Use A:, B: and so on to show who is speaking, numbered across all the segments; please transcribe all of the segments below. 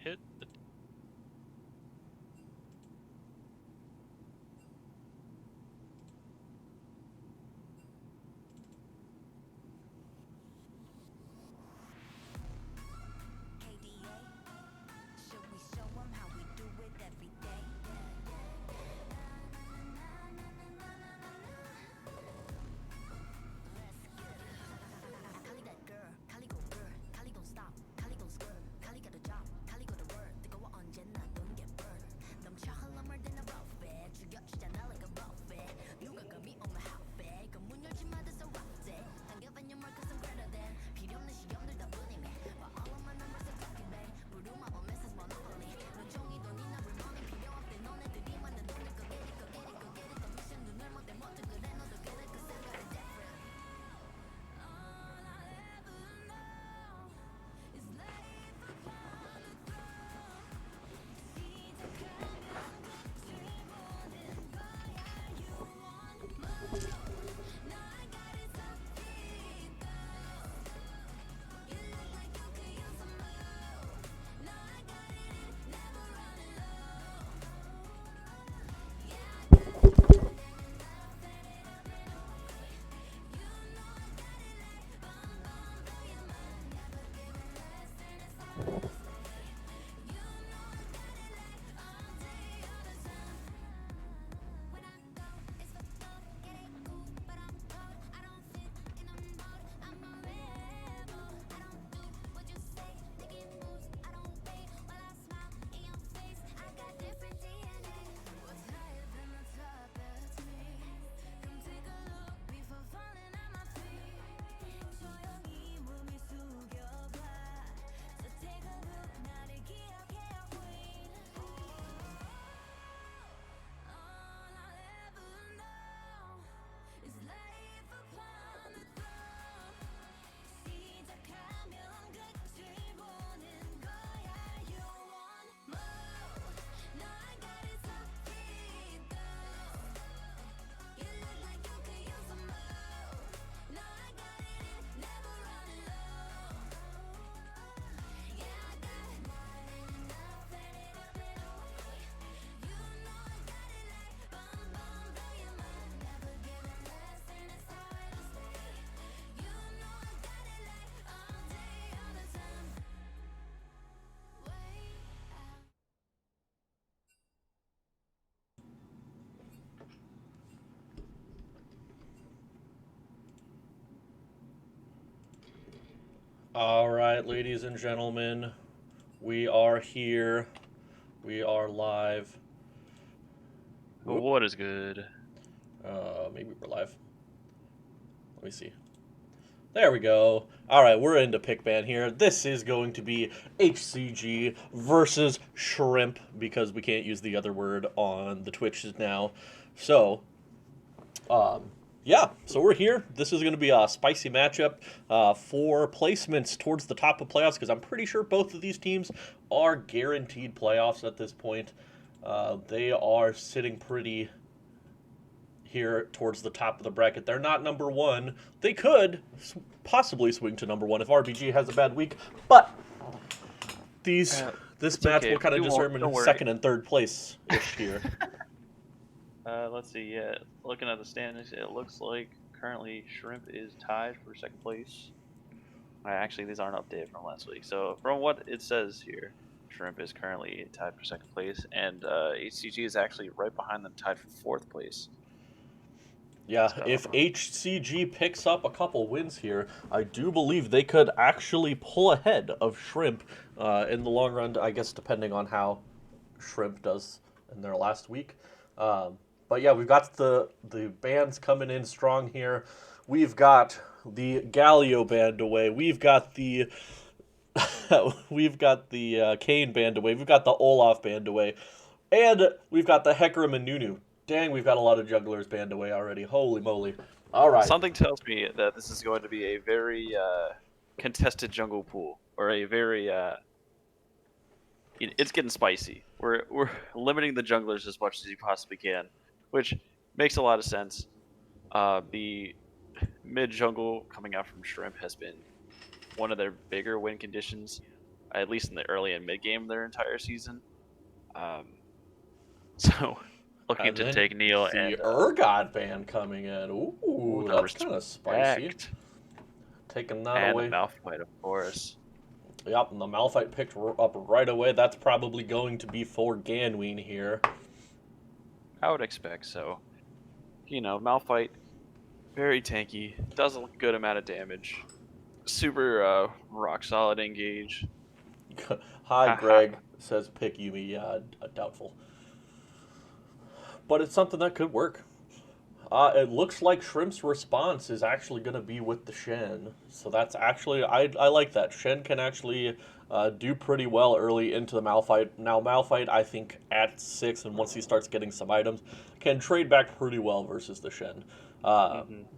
A: hit the
B: All right, ladies and gentlemen, we are here. We are live. Whoop.
A: What is good?
B: Maybe we're live. Let me see. There we go. All right, we're into pick ban here. This is going to be HCG versus Shrimp because we can't use the other word on the Twitches now. So, yeah, so we're here. This is going to be a spicy matchup for placements towards the top of playoffs because I'm pretty sure both of these teams are guaranteed playoffs at this point. They are sitting pretty here towards the top of the bracket. They're not number one. They could possibly swing to number one if RBG has a bad week, but this match
A: okay.
B: will kind of determine second and third place-ish here.
A: Let's see. Yeah, looking at the standings, it looks like currently Shrimp is tied for second place. Actually, these aren't updated from last week. So from what it says here, Shrimp is currently tied for second place, and HCG is actually right behind them, tied for fourth place.
B: Yeah, so if HCG picks up a couple wins here, I do believe they could actually pull ahead of Shrimp in the long run, I guess, depending on how Shrimp does in their last week. But yeah, we've got the bands coming in strong here. We've got the Galio band away. We've got the Kane band away. We've got the Olaf band away. And we've got the Hecarim and Nunu. Dang, we've got a lot of jugglers band away already. Holy moly. All right.
A: Something tells me that this is going to be a very contested jungle pool, or a very it's getting spicy. We're limiting the junglers as much as you possibly can, which makes a lot of sense. The mid jungle coming out from Shrimp has been one of their bigger win conditions. at least in the early and mid game of their entire season. Um, so looking
B: And
A: to
B: then
A: take Neil
B: the
A: and
B: Urgot ban coming in.
A: ooh,
B: Ooh,
A: the
B: that's kind of spicy.
A: respect
B: Taking that
A: and the
B: away.
A: Malphite, of course.
B: Yep, and the Malphite picked up right away. That's probably going to be for Ganween here.
A: I would expect so. Malphite, very tanky, does a good amount of damage. Super rock solid engage.
B: Hi,
A: Haha.
B: Greg, says pick Yumi. Yeah, doubtful. But it's something that could work. It looks like Shrimp's response is actually going to be with the Shen. So that's actually, I like that. Shen can actually do pretty well early into the Malphite. Now, Malphite, I think, at 6, and once he starts getting some items, can trade back pretty well versus the Shen.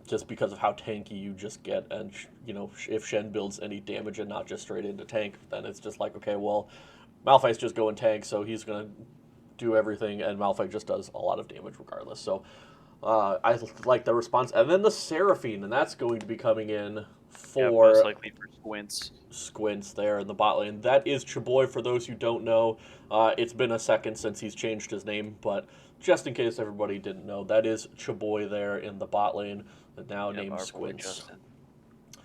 B: Just because of how tanky you just get. And, if Shen builds any damage and not just straight into tank, then it's just like, okay, well, Malphite's just going tank, so he's going to do everything, and Malphite just does a lot of damage regardless. So, I like the response. And then the Seraphine, and that's going to be coming in
A: Yep, most
B: for
A: likely for Squints.
B: Squints there in the bot lane. That is Chaboy, for those who don't know. It's been a second since he's changed his name, but just in case everybody didn't know, that is Chaboy there in the bot lane, now
A: Yep,
B: named
A: our boy
B: Squints.
A: Justin.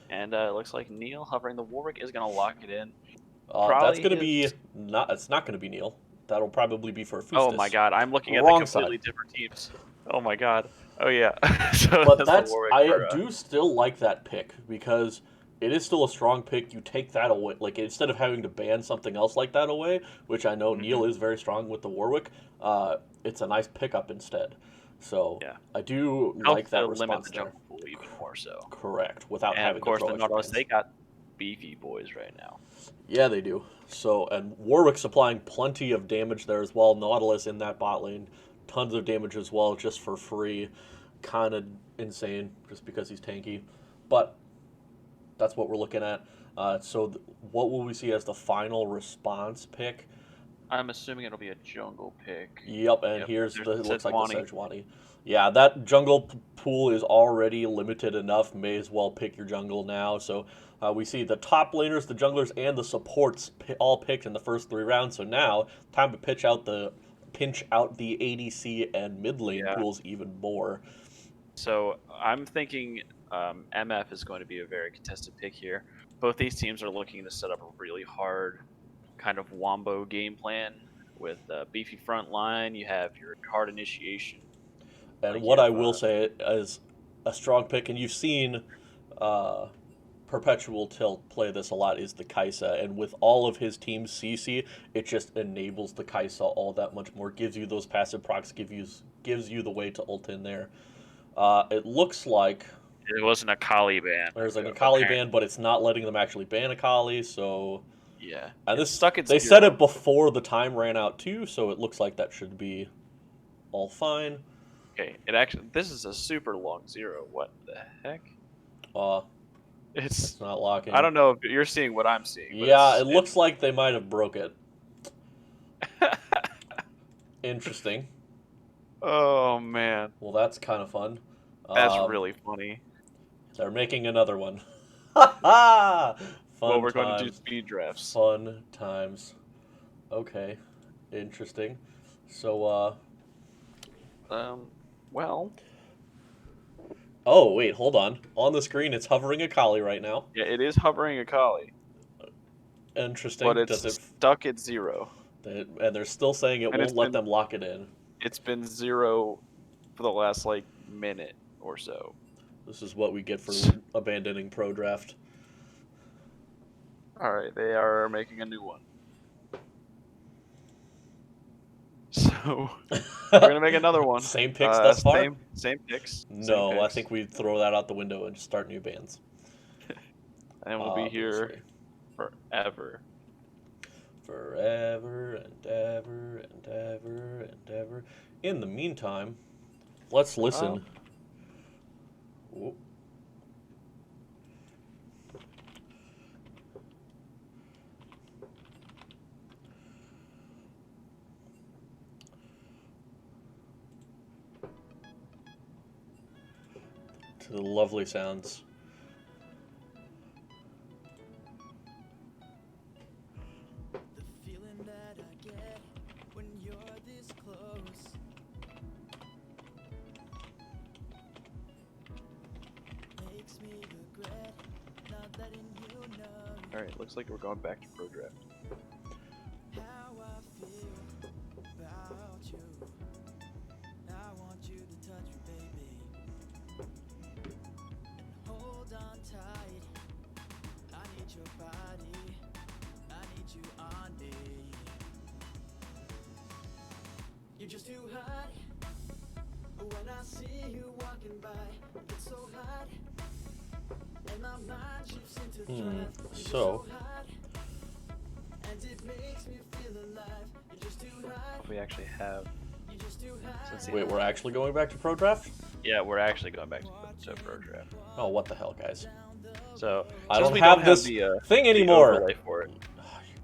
A: And it looks like Neil hovering the Warwick is going to lock it in.
B: That's
A: Probably
B: going to
A: his.
B: be not. It's not going to be Neil. That'll probably be for
A: Oh my
B: Fustis.
A: god, I'm looking at the
B: Wrong side.
A: completely different teams. Oh my god. Oh yeah. So
B: But
A: that's the
B: that's
A: Warwick
B: I
A: for.
B: do still like that pick because it is still a strong pick. You take that away, like instead of having to ban something else like that away, which I know
A: Mhm.
B: Neil is very strong with the Warwick. It's a nice pickup instead. So
A: Yeah.
B: I do
A: Helps
B: like
A: to
B: that
A: limit
B: response
A: the
B: there.
A: jungle pool even more so.
B: Correct, without
A: And of
B: having to
A: course,
B: throw
A: the
B: extra
A: Nautilus,
B: bans.
A: they got beefy boys right now.
B: Yeah, they do. So and Warwick supplying plenty of damage there as well. Nautilus in that bot lane, tons of damage as well, just for free. Kind of insane, just because he's tanky, but that's what we're looking at. What will we see as the final response pick?
A: I'm assuming it'll be a jungle pick.
B: Yep, and
A: Yep.
B: here's
A: There's
B: it looks like the
A: Sejuani.
B: Sejuani. Yeah, that jungle pool is already limited enough. May as well pick your jungle now. So we see the top laners, the junglers, and the supports all picked in the first 3 rounds. So now time to pinch out the ADC and mid lane
A: Yeah.
B: pools even more.
A: So I'm thinking MF is going to be a very contested pick here. Both these teams are looking to set up a really hard kind of wombo game plan with beefy front line. You have your hard initiation.
B: And
A: Like you
B: what I
A: have
B: will say is a strong pick, and you've seen uh, Perpetual Tilt play this a lot, is the Kaisa. And with all of his team's CC, it just enables the Kaisa all that much more. Gives you those passive procs, gives you the way to ult in there. It looks like
A: it wasn't a Kali ban.
B: there's an Akali
A: Apparently,
B: ban, but it's not letting them actually ban Akali. So,
A: yeah,
B: and
A: it's
B: this
A: stuck at
B: they said
A: 0.
B: it before the time ran out too, so it looks like that should be all fine.
A: Okay, this is a super long 0. What the heck?
B: Uh,
A: It's
B: it's not
A: I
B: locking.
A: don't know if you're seeing what I'm seeing, but
B: Yeah, it looks like they might have broke it. Interesting.
A: Oh man,
B: Well, that's kind of fun.
A: that's
B: Um,
A: really funny.
B: they're making another one. Fun
A: Well, we're going to do
B: times.
A: speed drafts.
B: Fun times. Okay. Interesting. So,
A: Well,
B: oh, wait, hold on. On the screen, it's hovering Akali right now.
A: yeah, it is hovering a Kali, but
B: Interesting. Does
A: it's
B: it.
A: stuck at 0,
B: And they're still saying it
A: and
B: won't let them lock it in.
A: it's been 0 for the last like minute or so.
B: This is what we get for abandoning Pro Draft.
A: All right, they are making a new one. So we're gonna make another one.
B: Same picks thus far?
A: Same picks. Same
B: No, I
A: picks.
B: think we throw that out the window and start new bands.
A: And we'll be here
B: Obviously.
A: forever.
B: Forever and ever and ever and ever. In the meantime, let's listen. Ooh. To the lovely sounds
A: All right, looks like we're going back to pro draft.
C: You're just too hot. When I see you walking by, it's so hot. And my mind shifts into drive.
B: So,
C: And it makes me feel alive. You're just too hot.
A: We actually have.
C: You're just too hot.
B: wait, we're actually going back to pro draft?
A: Yeah, we're actually going back to pro draft.
B: Oh, what the hell, guys?
A: So
B: I
A: since
B: don't
A: we
B: have this
A: the,
B: thing
A: the
B: anymore.
A: overlay for it.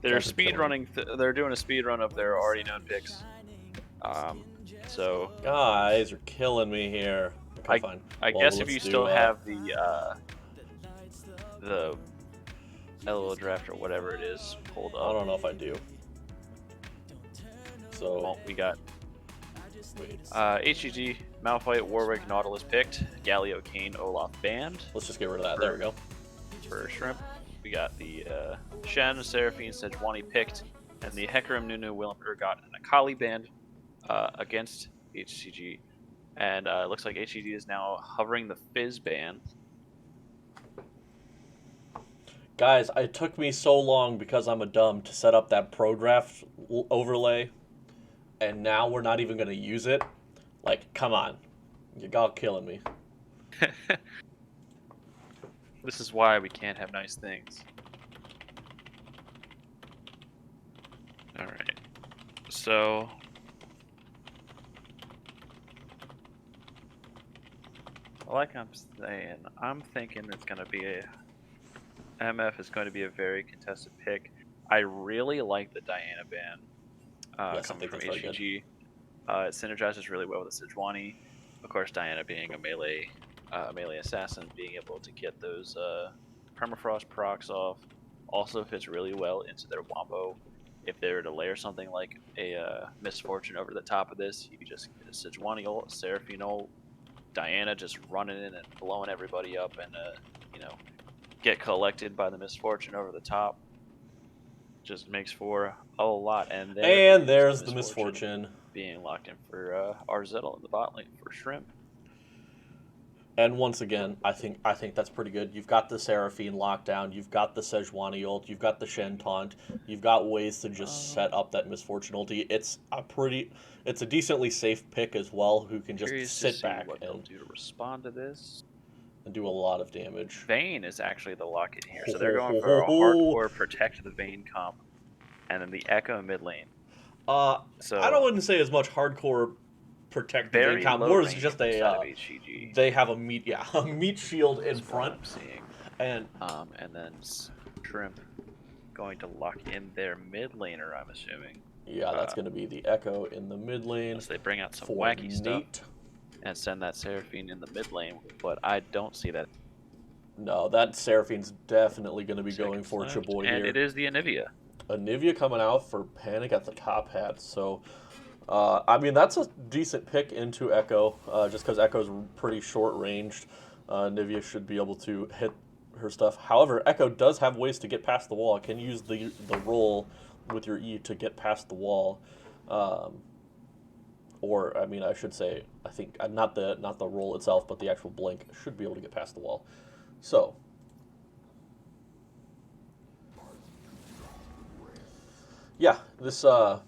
A: They're
B: Guys are
A: speed
B: killing
A: running. They're doing a speed run of their already known picks. So
B: Guys are killing me here. Okay, fine.
A: I
B: Well,
A: guess if
B: let's
A: you
B: do,
A: still have the LO draft or whatever it is pulled
B: I
A: up.
B: don't know if I do. So,
A: Well, we got
B: wait.
A: HCG, Malphite, Warwick, Nautilus picked, Galio, Kane, Olaf banned.
B: Let's just get rid of that. There we go.
A: For Shrimp, we got the Shen, Seraphine, Sejuani picked, and the Hecarim, Nunu, Willem, Urgot, and Akali banned against HCG. And it looks like HCG is now hovering the Fizz ban.
B: Guys, it took me so long because I'm a dumb to set up that pro draft overlay, and now we're not even going to use it. Like, come on. You're all killing me.
A: This is why we can't have nice things. Alright. So like I'm saying, I'm thinking it's gonna be MF is going to be a very contested pick. I really like the Diana ban
B: Yes, I
A: coming
B: think
A: from
B: that's very
A: HCG. It synergizes really well with the Sejuani. Of course, Diana being a melee assassin, being able to get those permafrost procs off, also fits really well into their wombo. If they were to layer something like a Misfortune over the top of this, you just get a Sejuani ult, Seraphine ult, Diana just running in and blowing everybody up, and get collected by the Misfortune over the top. Just makes for a lot. And
B: there's the Misfortune
A: being locked in for Arzettel in the bot lane for Shrimp.
B: And once again, I think that's pretty good. You've got the Seraphine lockdown, you've got the Sejuani ult, you've got the Shen taunt, you've got ways to just set up that Misfortune ulti. It's a decently safe pick as well, who can just sit back
A: what they'll do to respond to this.
B: And do a lot of damage.
A: Vayne is actually the lock in here, so they're going for a hardcore protect the Vayne comp, and then the Echo mid lane.
B: So I wouldn't say as much hardcore protect the Vayne comp. More is just they have a meat shield in front.
A: I'm seeing,
B: and
A: then Shrimp going to lock in their mid laner, I'm assuming.
B: Yeah, that's going to be the Echo in the mid lane.
A: Unless they bring out some wacky stuff and send that Seraphine in the mid lane, but I don't see that.
B: No, that Seraphine's definitely going to be going for Chaboy here.
A: And it is the Anivia.
B: Anivia coming out for Panic at the top hat. So, I mean, that's a decent pick into Echo, just because Echo's pretty short-ranged. Anivia should be able to hit her stuff. However, Echo does have ways to get past the wall. It can use the roll with your E to get past the wall. Or, I mean, I should say, I think, not the roll itself, but the actual blink should be able to get past the wall. So, yeah, this, now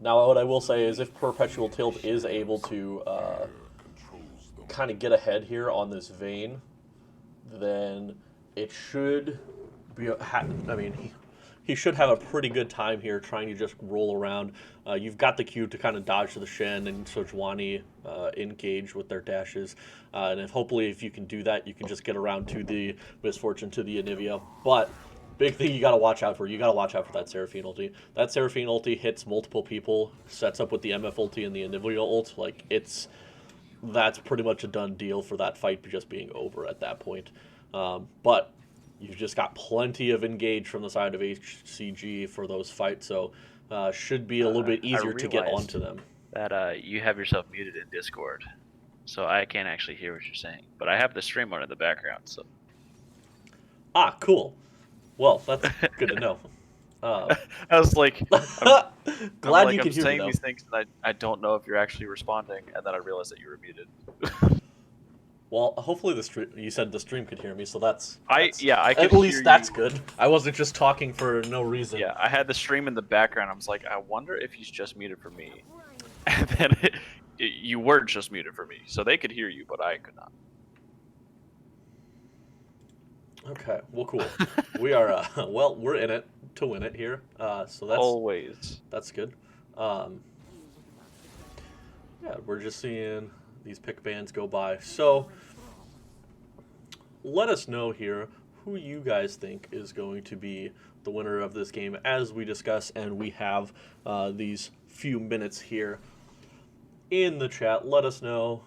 B: what I will say is if Perpetual Tilt is able to, kind of get ahead here on this Vayne, then it should be, he should have a pretty good time here trying to just roll around. You've got the Q to kind of dodge to the Shen and Sejuani engage with their dashes. And hopefully if you can do that, you can just get around to the Misfortune, to the Anivia. But big thing you got to watch out for. You got to watch out for that Seraphine ulti. That Seraphine ulti hits multiple people, sets up with the MF ulti and the Anivia ult. Like, that's pretty much a done deal for that fight just being over at that point. But you've just got plenty of engage from the side of HCG for those fights, so should be a little bit
A: I
B: easier to get
A: realized
B: onto them.
A: that you have yourself muted in Discord, so I can't actually hear what you're saying. But I have the stream on in the background, so
B: Ah, cool. Well, that's good to know.
A: I was like, I'm
B: Glad you could hear me,
A: saying
B: though.
A: these things, and I don't know if you're actually responding, and then I realized that you were muted.
B: Well, hopefully the stream. You said the stream could hear me, so that's
A: I could
B: at least
A: hear
B: that's
A: you.
B: good. I wasn't just talking for no reason.
A: Yeah, I had the stream in the background. I was like, I wonder if he's just muted for me, and then you were just muted for me, so they could hear you, but I could not.
B: Okay. Well, cool. We are. Well, we're in it to win it here. So
A: Always.
B: that's good. Yeah, we're just seeing these pick bands go by. So let us know here who you guys think is going to be the winner of this game as we discuss, and we have these few minutes here in the chat. Let us know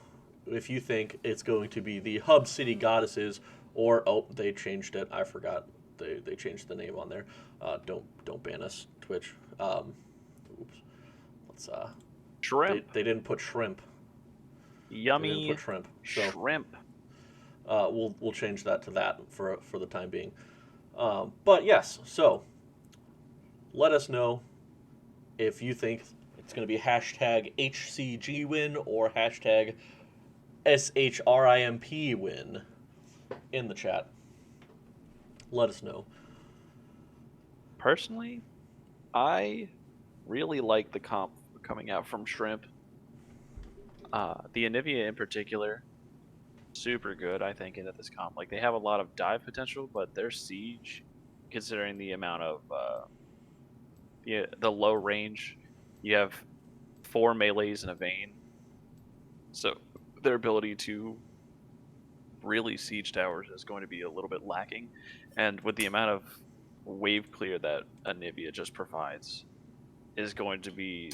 B: if you think it's going to be the Hub City Goddesses, or oh, they changed it. I forgot. They changed the name on there. Don't ban us, Twitch. Oops. Let's
A: Shrimp.
B: They didn't put shrimp.
A: Yummy.
B: They didn't put shrimp. So
A: Shrimp.
B: we'll change that to that for the time being. But yes, so let us know if you think it's going to be hashtag HCG win or hashtag SHRIMP win in the chat. Let us know.
A: Personally, I really like the comp coming out from Shrimp. The Anivia in particular, super good, I think, into this comp. Like, they have a lot of dive potential, but their siege, considering the amount of the low range, you have 4 melees and a Vayne, so their ability to really siege towers is going to be a little bit lacking. And with the amount of wave clear that Anivia just provides, is going to be,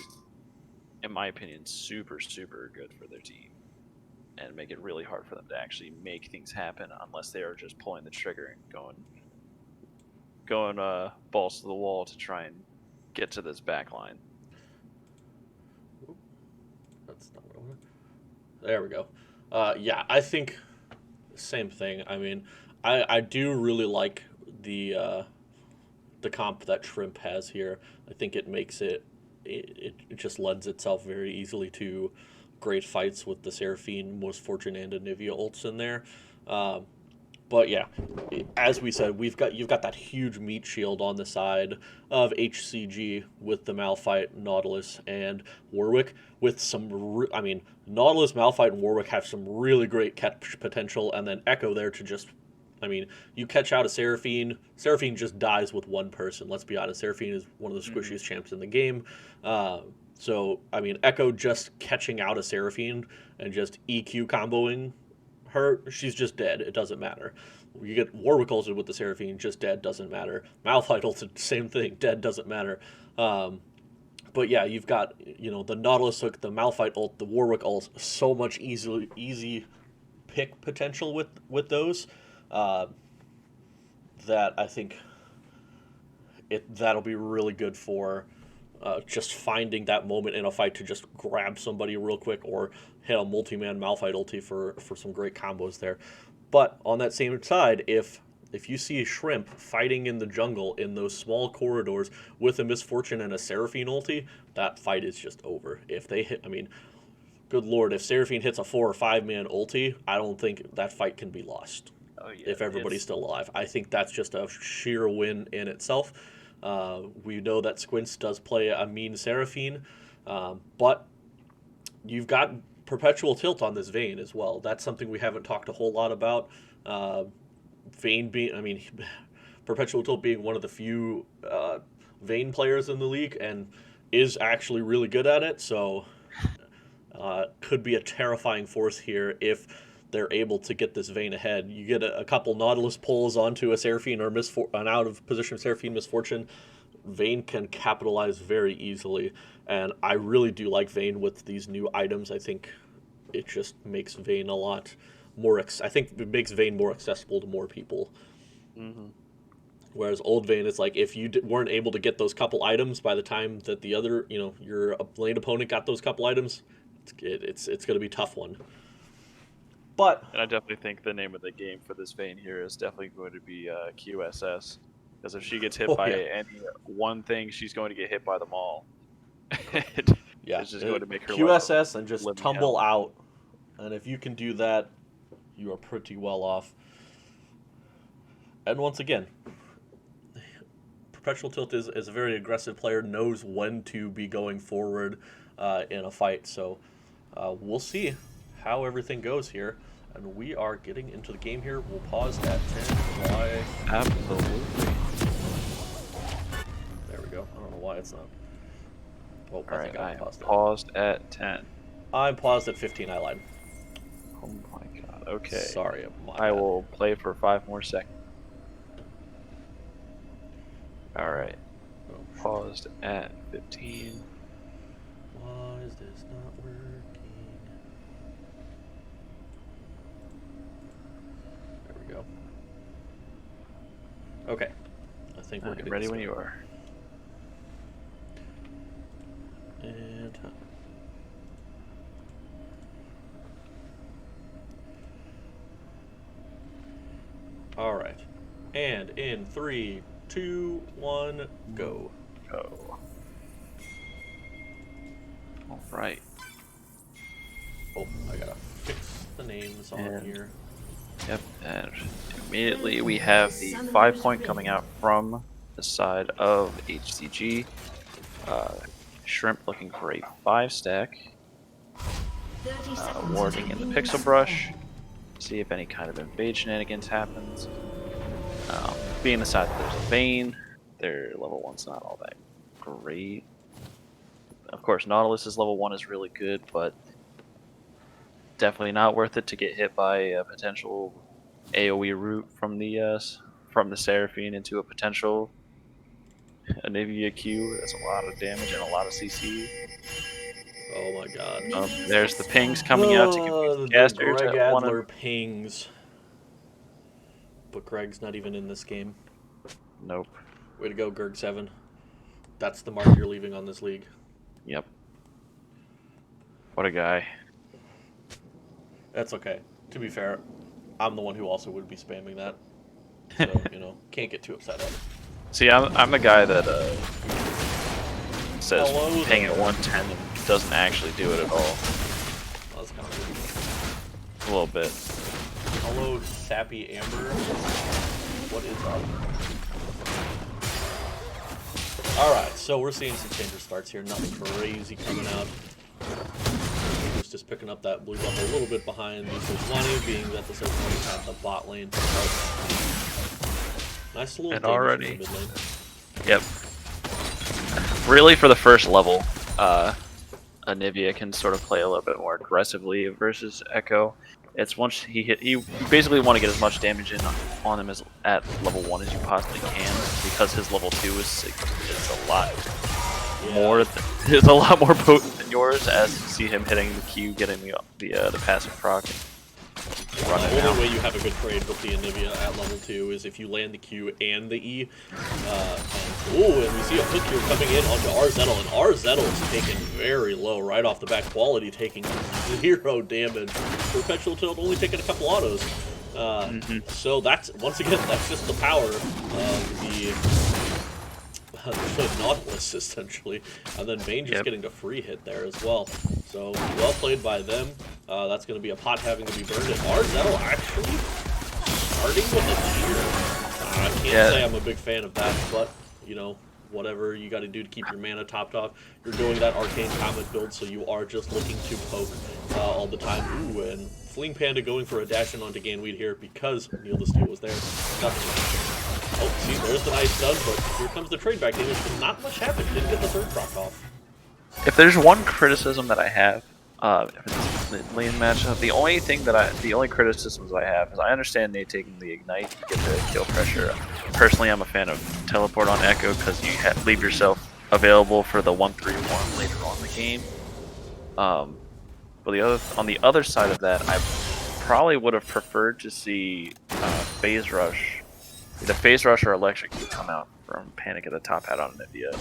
A: in my opinion, super, super good for their team, and make it really hard for them to actually make things happen unless they are just pulling the trigger and going balls to the wall to try and get to this back line.
B: That's not what I wanted. There we go. Yeah, I think same thing. I mean, I do really like the comp that Shrimp has here. I think it makes it just lends itself very easily to great fights with the Seraphine, Most Fortune, and Anivia ults in there. But yeah, as we said, you've got that huge meat shield on the side of HCG with the Malphite, Nautilus, and Warwick. With some, Nautilus, Malphite, and Warwick have some really great catch potential, and then Echo there to just, you catch out a Seraphine. Seraphine just dies with one person. Let's be honest, Seraphine is one of the squishiest champs in the game. So Echo just catching out a Seraphine and just EQ comboing her, she's just dead. It doesn't matter. You get Warwick ulted with the Seraphine, just dead, doesn't matter. Malphite ulted, same thing, dead, doesn't matter. But yeah, you've got the Nautilus hook, the Malphite ult, the Warwick ult, so much easy pick potential with those that I think that'll be really good for just finding that moment in a fight to just grab somebody real quick or hit a multi-man Malphite ulti for some great combos there. But on that same side, if you see a Shrimp fighting in the jungle in those small corridors with a Misfortune and a Seraphine ulti, that fight is just over. If they hit, good lord, if Seraphine hits a 4 or 5 man ulti, I don't think that fight can be lost.
A: Oh, yeah,
B: if everybody's still alive. I think that's just a sheer win in itself. We know that Squints does play a mean Seraphine, but you've got perpetual tilt on this Vayne as well. That's something we haven't talked a whole lot about. Vayne being, perpetual tilt being one of the few Vayne players in the league and is actually really good at it, so could be a terrifying force here if they're able to get this Vayne ahead. You get a couple Nautilus pulls onto a Seraphine or an out of position Seraphine Misfortune, Vayne can capitalize very easily, and I really do like Vayne with these new items. I think it just makes Vayne a lot more. I think it makes Vayne more accessible to more people.
A: Mm-hmm.
B: Whereas Old Vein is like if you weren't able to get those couple items by the time that the other, your lane opponent got those couple items, it's going to be a tough one. But
A: And I definitely think the name of the game for this vein here is definitely going to be QSS. Because if she gets hit by any one thing, she's going to get hit by them all.
B: yeah,
A: It's just going to make her life
B: QSS and just
A: living
B: tumble
A: hell.
B: out. And if you can do that, you are pretty well off. And once again, Perpetual Tilt is a very aggressive player, knows when to be going forward in a fight. So we'll see how everything goes here. And we are getting into the game here. We'll pause at 10. Why?
A: Absolutely.
B: There we go. I don't know why it's not. Oh,
A: All right, I am
B: paused
A: paused at 10.
B: I'm paused at 15. I lied.
A: Oh my god. Okay.
B: Sorry.
A: I will play for 5 more seconds. All right.
B: Oh,
A: Paused at 15.
B: why is this not working? There we go. Okay. I think we're getting
A: ready when you are.
B: And all right. And in 3, 2, 1, go.
A: Go. All right.
B: Oh, I gotta fix the names on here.
A: Yep, and immediately we have the 5-point coming out from the side of HCG. Shrimp looking for a 5-stack. Warding in the Pixel Brush. See if any kind of invade shenanigans happens. Being the side that there's a Vein, their level 1's not all that great. Of course, Nautilus's level 1 is really good, but definitely not worth it to get hit by a potential AoE route from the Seraphine into a potential Anivia Q. That's a lot of damage and a lot of CC.
B: Oh my god.
A: There's the pings coming out to confuse the casters.
B: Greg Adler pings. But Greg's not even in this game.
A: Nope.
B: Way to go, Gerg7. That's the mark you're leaving on this league.
A: Yep. What a guy.
B: That's okay. To be fair, I'm the one who also would be spamming that. So, can't get too upset at it.
A: See, I'm the guy that says
B: Hello
A: ping at
B: there.
A: 110 and doesn't actually do it at all.
B: That's kind of
A: A little bit.
B: Hello, Sappy Amber. What is up? Alright, so we're seeing some changer starts here. Nothing crazy coming out. Just picking up that blue buff a little bit behind the Sejuani, being that the Sejuani had the bot lane. Nice little
A: And
B: damage
A: already.
B: from the mid lane.
A: Yep. Really, for the first level, Anivia can sort of play a little bit more aggressively versus Echo. It's once you basically want to get as much damage in on him as at level 1 as you possibly can, because his level 2 is a lot more. It's a lot more potent than yours, as you see him hitting the Q, getting the passive proc.
B: The only way you have a good trade with the Anivia at level 2 is if you land the Q and the E. And we see a hook here coming in onto Arzettel, and Arzettel's taken very low right off the bat. Quality taking 0 damage. Perpetual Tilt only taking a couple autos. So that's, once again, that's just the power of the Nautilus, essentially. And then Vayne just getting a free hit there as well. So, well played by them. That's going to be a pot having to be burned. And Arzettel actually starting with a tier. I can't say I'm a big fan of that, but, whatever you got to do to keep your mana topped off. You're doing that Arcane Comet build, so you are just looking to poke all the time. Ooh, and Fleeing Panda going for a dash in onto Ganweed here because Neil the Steel was there. Nothing. Oh, see, there's the nice stun, but here comes the trade back damage, but not much happened. Didn't get the third proc off.
A: If there's one criticism that I have, if it's the lane matchup, the only criticisms I have is I understand Nate taking the ignite to get the kill pressure. Personally, I'm a fan of teleport on Echo because you leave yourself available for the 1-3-1 later on in the game. But on the other side of that, I probably would have preferred to see Phase Rush Either Phase Rush or Electric can come out from Panic at the Top Hat on Nivea.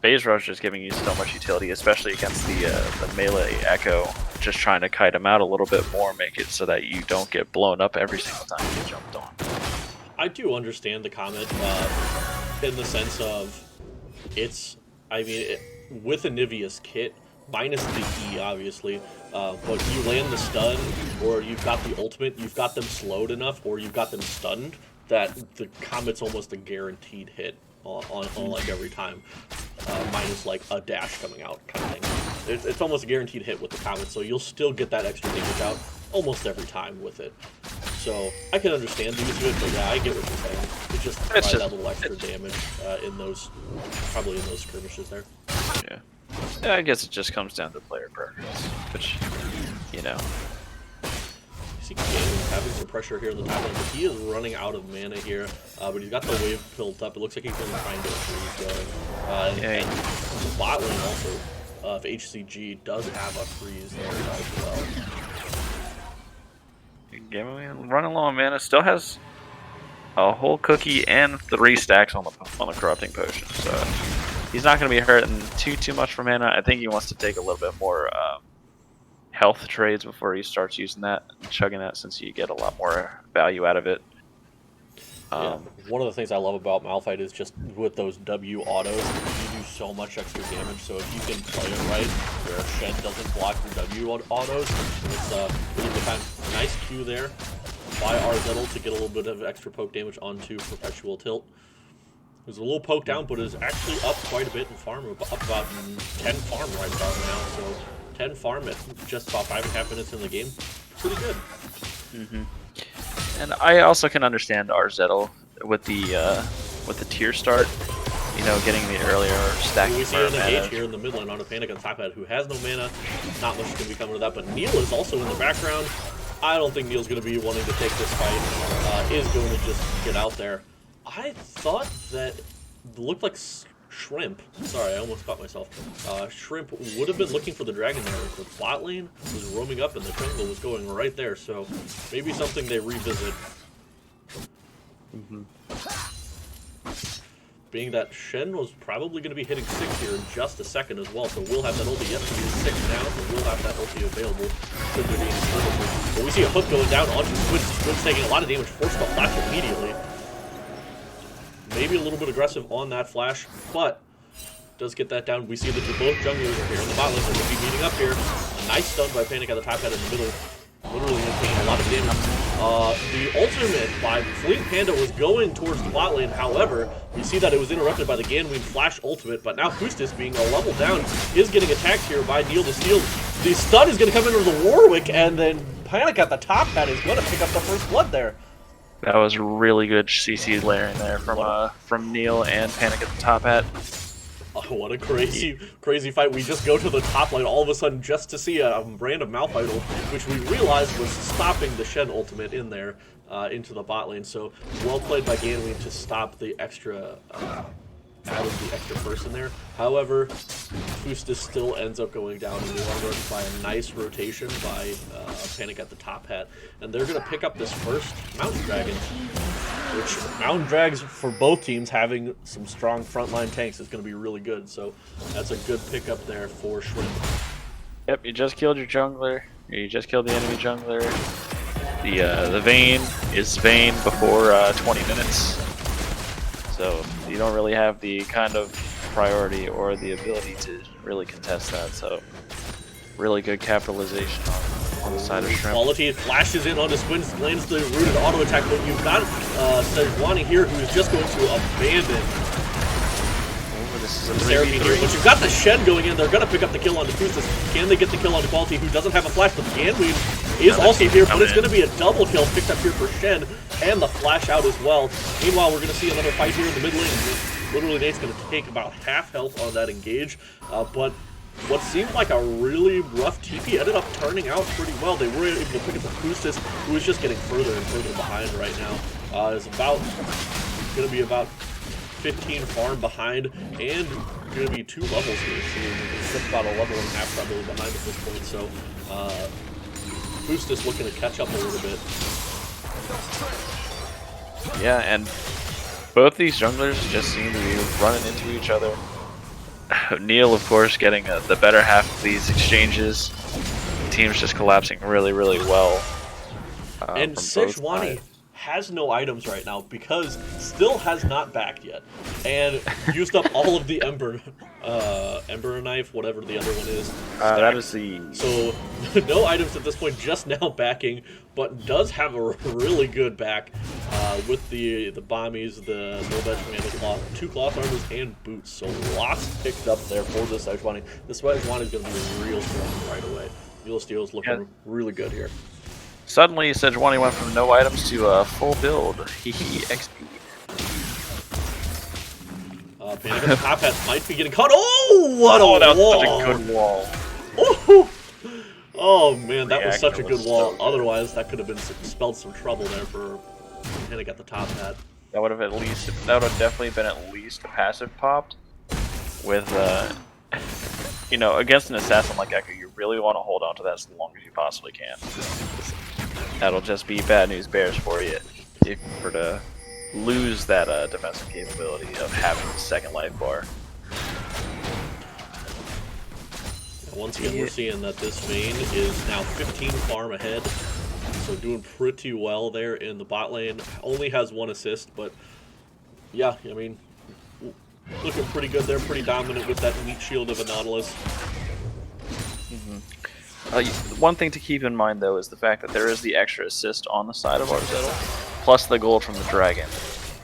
A: Phase Rush is giving you so much utility, especially against the melee Echo. Just trying to kite him out a little bit more, make it so that you don't get blown up every single time you get jumped on.
B: I do understand the comment in the sense of it's, I mean, with a Nivea's kit, minus the E, obviously, but you land the stun, or you've got the ultimate, you've got them slowed enough, or you've got them stunned, that the comet's almost a guaranteed hit on like every time, minus like a dash coming out kind of thing. It's almost a guaranteed hit with the comet, so you'll still get that extra damage out almost every time with it. So I can understand the use of it, but yeah, I get what you're saying. It's just provide that little extra damage in those, probably in those skirmishes there.
A: Yeah. Yeah, I guess it just comes down to player preference, which, you know.
B: You see Galen's having some pressure here in the top lane, but he is running out of mana here. But he's got the wave built up. It looks like he's going to try and get a freeze going. And the bot lane also of HCG does have a freeze there as well.
A: Game running low on mana, still has a whole cookie and 3 stacks on the corrupting potion, so he's not going to be hurting too much for mana. I think he wants to take a little bit more health trades before he starts using that and chugging that, since you get a lot more value out of it.
B: Yeah. One of the things I love about Malphite is just with those W autos, you do so much extra damage. So if you can play it right, where Shen doesn't block your W autos, it's really good time. Nice Q there by Arzettel to get a little bit of extra poke damage onto Perpetual Tilt. It was a little poke down, but is actually up quite a bit in farm, up about 10 farm right about now. So 10 farm at just about 5.5 minutes in the game, pretty good.
A: And I also can understand Arzettel with the tier start, you know, getting the earlier stacking.
B: We see an engage here in the mid lane on a Panic on top hat who has no mana. Not much can be coming to that, but Neil is also in the background. I don't think Neil's going to be wanting to take this fight. Is going to just get out there. I thought that it looked like Shrimp. Sorry, I almost caught myself. Shrimp would have been looking for the dragon there. The bot lane was roaming up and the jungle was going right there, so maybe something they revisit. Being that Shen was probably going to be hitting 6 here in just a second as well, so we'll have that ulti. Yes, he is 6 now, so we'll have that ulti available. But we see a hook going down onto Squid. Squid's taking a lot of damage, forced to flash immediately. Maybe a little bit aggressive on that flash, but does get that down. We see that both junglers are here in the bot lane. They're going to be meeting up here. A nice stun by Panic at the top hat in the middle. Literally taking a lot of damage. The ultimate by Fleet Panda was going towards the bot lane. However, we see that it was interrupted by the Ganween flash ultimate, but now Fustus, being a level down, is getting attacked here by Neil the Steel. The stun is going to come into the Warwick, and then Panic at the top hat is going to pick up the first blood there.
A: That was really good CC layering there from Neil and Panic at the top hat.
B: Oh, what a crazy fight. We just go to the top lane all of a sudden just to see a random Malphite ult, which we realized was stopping the Shen ultimate in there into the bot lane. So well played by Ganween to stop the extra added the extra person there. However, Fustus still ends up going down in the long run by a nice rotation by Panic at the top hat. And they're going to pick up this first Mountain Dragon, which Mountain Drags for both teams having some strong frontline tanks is going to be really good. So that's a good pickup there for Shrimp.
A: Yep, you just killed your jungler. You just killed the enemy jungler. The Vayne is Vayne before 20 minutes. So you don't really have the kind of priority or the ability to really contest that. So really good capitalization on the side of Shrimp.
B: Quality flashes in onto Squint, lands the rooted auto attack, but you've got Sejuani here who is just going to abandon
A: This is a
B: Seraphine here. But you've got the Shen going in. They're going to pick up the kill onto Fustus. Can they get the kill onto Quality, who doesn't have a flash, but the Ganween is also here, but it's going to be a double kill picked up here for Shen, and the flash out as well. Meanwhile, we're going to see another fight here in the mid lane. Literally, Nate's going to take about half health on that engage, but what seemed like a really rough TP ended up turning out pretty well. They were able to pick up the Fustus, who is just getting further and further behind right now. It's going to be about 15 farm behind, and going to be 2 levels here soon. It's about a level and a half probably behind at this point, so Fustus looking to catch up a little bit.
A: Yeah, and both these junglers just seem to be running into each other. Neil, of course, getting the better half of these exchanges. The team's just collapsing really, really well.
B: And
A: From both
B: Sejuani
A: sides.
B: has no items right now because still has not backed yet, and used up all of the Ember knife, whatever the other one is.
A: That
B: stack.
A: is the
B: So no items at this point, just now backing, but does have a really good back with the bombies, the no Benjamin cloth, 2 cloth armors, and boots. So lots picked up there for this Sejuani. This Sejuani is going to be real strong right away. Mule Steel's looking really good here.
A: Suddenly, Sejuani went from no items to full build. XP.
B: Panic at the top hat might be getting caught. Oh, what a
A: that was
B: wall!
A: such a good wall.
B: Ooh. Oh man, that was such a
A: Reaction
B: good
A: was
B: wall.
A: so good.
B: Otherwise, that could have been spelled some trouble there for Panic at the top hat.
A: That would have definitely been at least passive popped. With you know, against an assassin like Echo, you really want to hold on to that as long as you possibly can. That'll just be bad news bears for you if you were to lose that defensive capability of having the second life bar.
B: Once again, we're seeing that this main is now 15 farm ahead, so doing pretty well there in the bot lane. Only has 1 assist, but yeah, I mean, looking pretty good there, pretty dominant with that meat shield of a Nautilus.
A: One thing to keep in mind, though, is the fact that there is the extra assist on the side of Arzettel, plus the gold from the dragon.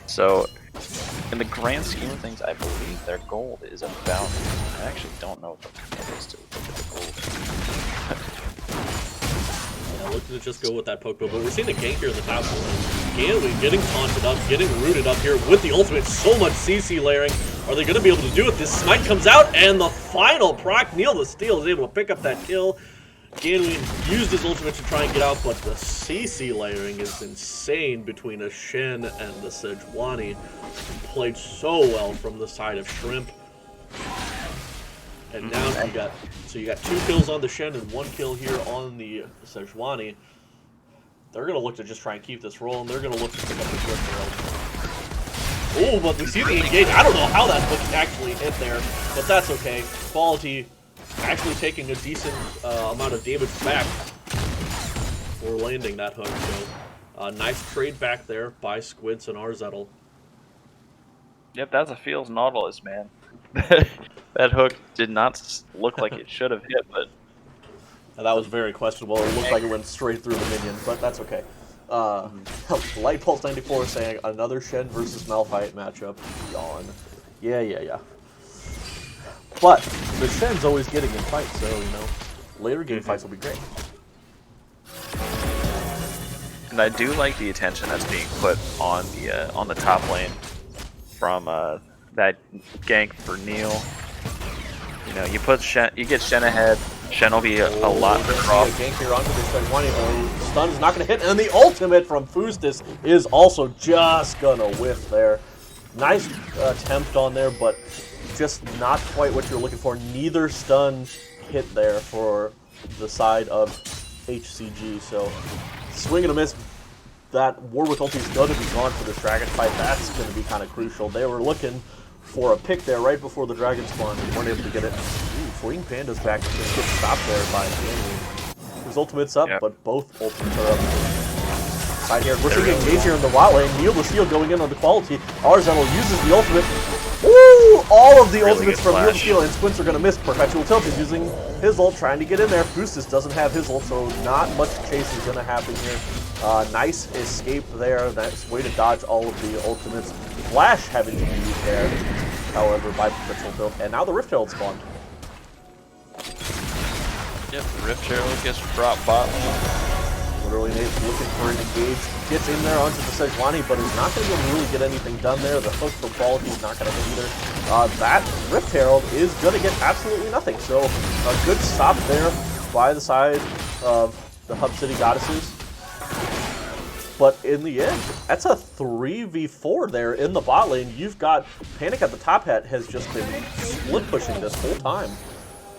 A: So, in the grand scheme of things, I believe their gold is about... I actually don't know if the command is to look at the gold.
B: Yeah, looking to just go with that poke build, but we're seeing a gank here in the top lane. Ganley getting taunted up, getting rooted up here with the ultimate. So much CC layering. Are they going to be able to do it? This smite comes out, and the final proc, Neil the Steel, is able to pick up that kill. Ganley used his ultimate to try and get out, but the CC layering is insane between a Shen and the Sejuani. Played so well from the side of Shrimp. And now you got 2 kills on the Shen and 1 kill here on the Sejuani. They're going to look to just try and keep this rolling. They're going to look to pick up the Swift Herald. Oh, but we see the engage. I don't know how that hook actually hit there, but that's okay. Quality actually taking a decent amount of damage back for landing that hook. So nice trade back there by Squints and Arzettel.
A: Yep, that's a Feels Nautilus, man. That hook did not look like it should have hit, but...
B: That was very questionable. It looked like it went straight through the minion, but that's okay. Light Pulse 94 saying another Shen versus Malphite matchup. Yawn. Yeah. But the Shen's always getting in fights, so you know, later game fights will be great.
A: And I do like the attention that's being put on the top lane from that gank for Neil. You know, you get Shen ahead. Shen will be a lot better off.
B: Gank here onto this Sejuani. Stun is not going to hit, and the ultimate from Fustis is also just going to whiff there. Nice attempt on there, but just not quite what you're looking for. Neither stun hit there for the side of HCG, so swing and a miss. That Warwick ulti is going to be gone for this dragon fight. That's going to be kind of crucial. They were looking for a pick there right before the dragon spawned. They weren't able to get it. Ooh, Fleeing Panda's back. Just get stopped there by Ganley. His ultimate's up, but both ultimates are up. Side here, we're seeing engage here in the bot lane. Neil the Steel going in on the quality. Arzettel uses the ultimate. Woo! All of the ultimates from Neil the Steel, and Squints are going to miss. Perpetual Tilt is using his ult, trying to get in there. Fustis doesn't have his ult, so not much chase is going to happen here. Nice escape there. Nice way to dodge all of the ultimates. Flash having to be used there, however, by Perpetual Tilt. And now the Rift Herald spawned.
A: Yep, the Rift Herald gets dropped bot lane.
B: Literally Nate looking for an engage. Gets in there onto the Sejuani, but is not going to be able to really get anything done there. The hook for quality is not going to hit either. That Rift Herald is going to get absolutely nothing. So a good stop there by the side of the Hub City Goddesses. But in the end, that's a 3v4 there in the bot lane. You've got Panic at the top hat has just been split pushing this whole time.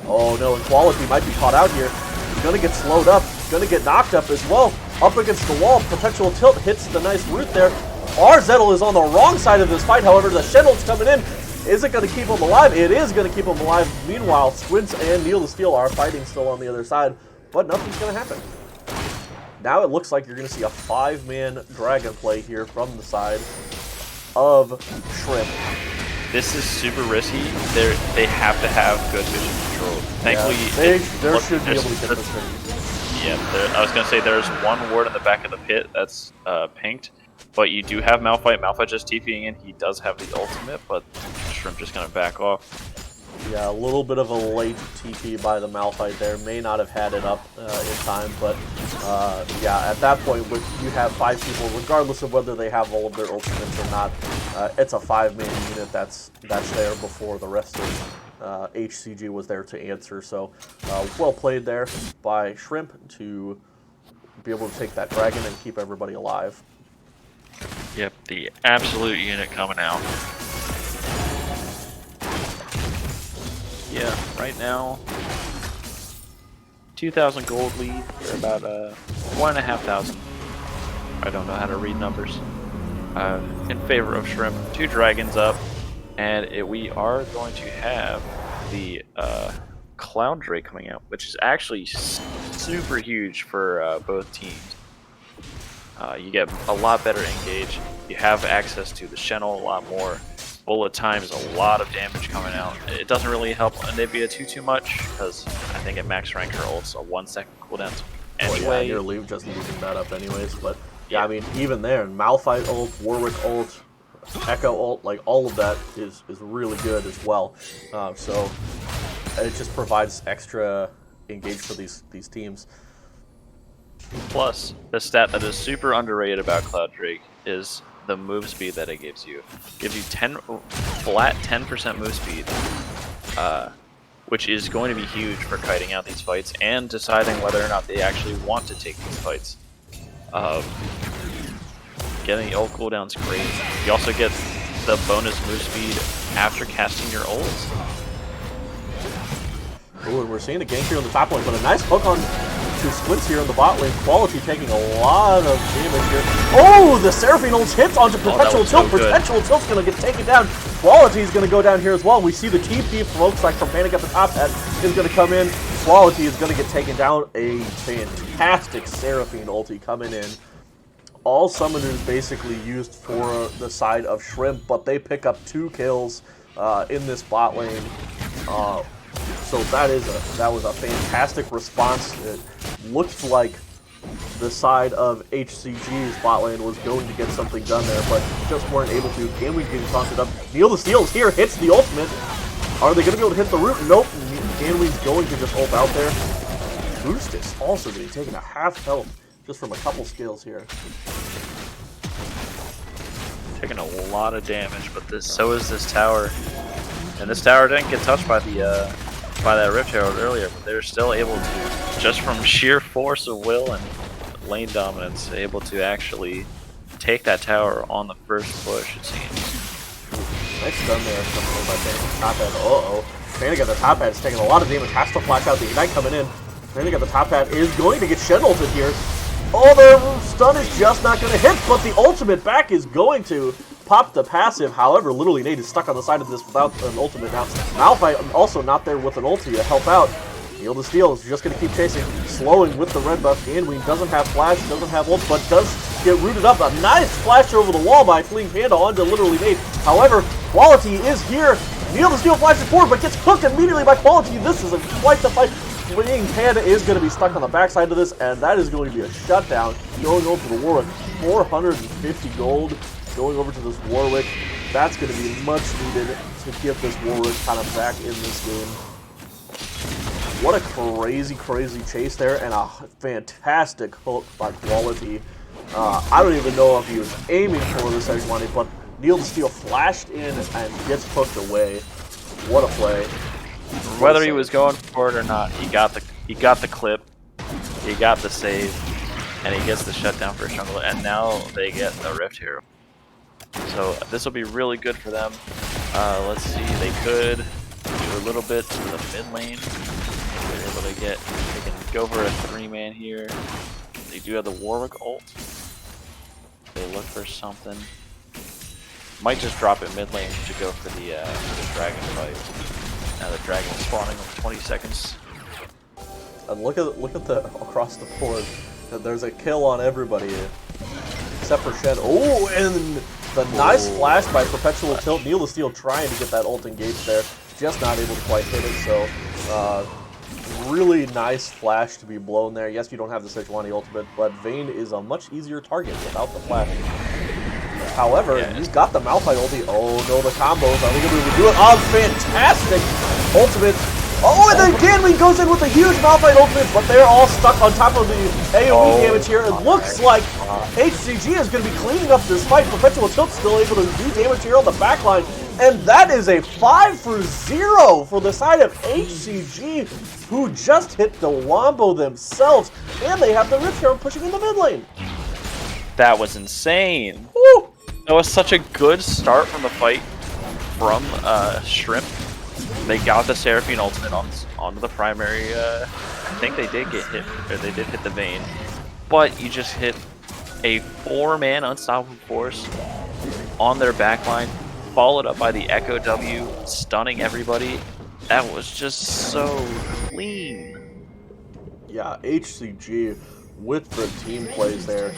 B: Oh no, and Quality might be caught out here. He's going to get slowed up. He's going to get knocked up as well. Up against the wall. Perpetual Tilt hits the nice root there. Arzettel is on the wrong side of this fight. However, the Shenol's coming in. Is it going to keep him alive? It is going to keep him alive. Meanwhile, Squints and Neil the Steel are fighting still on the other side, but nothing's going to happen. Now it looks like you're going to see a 5-man dragon play here from the side of Shrimp.
A: This is super risky. They have to have good vision control. Thankfully,
B: they should be able to get this thing.
A: Yeah, I was gonna say there's one ward in the back of the pit that's pinked, but you do have Malphite. Malphite just TPing in. He does have the ultimate, but Shrimp just gonna back off.
B: Yeah, a little bit of a late TP by the Malphite there. May not have had it up in time, but yeah, at that point, when you have 5 people, regardless of whether they have all of their ultimates or not, it's a 5-man unit that's there before the rest of HCG was there to answer. So well played there by Shrimp to be able to take that dragon and keep everybody alive.
A: Yep, the absolute unit coming out. Yeah, right now, 2,000 gold lead. They're about 1,500. I don't know how to read numbers. In favor of Shrimp, 2 dragons up, and we are going to have the Cloud Drake coming out, which is actually super huge for both teams. You get a lot better engage. You have access to the Shenol a lot more. Bullet time is a lot of damage coming out. It doesn't really help Anivia too much because I think at max rank her ult's a 1-second cooldown. Anyway,
B: well, yeah, you're just leaving that up anyways. But yeah, I mean, even there, Malphite ult, Warwick ult, Echo ult, like all of that is really good as well. So it just provides extra engage for these teams.
A: Plus, the stat that is super underrated about Cloud Drake is the move speed that it gives you. Gives you flat 10% move speed, which is going to be huge for kiting out these fights and deciding whether or not they actually want to take these fights. Getting the ult cooldown's great. You also get the bonus move speed after casting your ult.
B: Ooh, and we're seeing the gank here on the top lane, but a nice hook on to Squints here in the bot lane. Quality taking a lot of damage here. Oh, the Seraphine ult hits onto Perpetual Tilt.
A: So
B: Perpetual Tilt's going to get taken down. Quality is going to go down here as well. We see the TP from Oakside from Panic at the top head is going to come in. Quality is going to get taken down. A fantastic Seraphine ulti coming in. All summoners basically used for the side of Shrimp, but they pick up 2 kills in this bot lane. So that was a fantastic response. It looked like the side of HCG's bot lane was going to get something done there, but just weren't able to. Gamewing getting taunted up. Neil the Steel's here, hits the ultimate. Are they going to be able to hit the root? Nope. Gamewing's going to just ult out there. Boost is also getting taken a half health just from a couple skills here.
A: Taking a lot of damage, but so is this tower. And this tower didn't get touched by that Rift Herald earlier, but they're still able to, just from sheer force of will and lane dominance, able to actually take that tower on the first push, it seems.
B: Nice stun there from by Panic at the top head. Uh-oh. Panic at the top head is taking a lot of damage, has to flash out the Ignite coming in. Panic at the top head is going to get shed ulted here. Oh, the stun is just not going to hit, but the ultimate back is going to pop the passive. However, literally Nate is stuck on the side of this without an ultimate now. Malphite also not there with an ulti to help out. Neil the Steel is just going to keep chasing, slowing with the red buff. Ganween doesn't have flash, doesn't have ult, but does get rooted up. A nice flash over the wall by Fleeing Panda onto literally Nate. However, Quality is here. Neil the Steel flashes forward, but gets hooked immediately by Quality. This is quite the fight. Fleeing Panda is going to be stuck on the backside of this, and that is going to be a shutdown. Going over to the Warwick, 450 gold. Going over to this Warwick, that's going to be much needed to get this Warwick kind of back in this game. What a crazy, crazy chase there, and a fantastic hook by Quality. I don't even know if he was aiming for this Edge-Money, but Neil the Steel flashed in and gets hooked away. What a play.
A: Whether he was going for it or not, he got the clip, he got the save, and he gets the shutdown for jungle, and now they get a Rift Hero. So this will be really good for them. Let's see, they could do a little bit to the mid lane. They're able to they can go for a 3-man here. They do have the Warwick ult. They look for something. Might just drop it mid lane to go for the dragon fight. Now the dragon is spawning in 20 seconds.
B: And look at the across the board. There's a kill on everybody except for Shen. Oh, and the nice flash by Perpetual Tilt. Neil the Steel trying to get that ult engaged there, just not able to quite hit it. So really nice flash to be blown there. Yes, you don't have the Sejuani ultimate, but Vayne is a much easier target without the flash. However, he's got the Malphite ulti. Oh no, the combos. Are they going to be able to do it? Oh, fantastic ultimate. Oh, and then Ganwei goes in with a huge Malphite ultimate, but they're all stuck on top of the AoE damage here. It looks like HCG is going to be cleaning up this fight. Perpetual Tilt still able to do damage here on the backline. And that is a 5-for-0 for the side of HCG, who just hit the Wombo themselves. And they have the Rift Herald pushing in the mid lane.
A: That was insane.
B: Woo!
A: That was such a good start from the fight from Shrimp. They got the Seraphine ultimate onto the primary. I think they did get hit, or they did hit the Vayne. But you just hit a 4-man unstoppable force on their backline, followed up by the Echo W, stunning everybody. That was just so clean.
B: Yeah, HCG with the team plays there.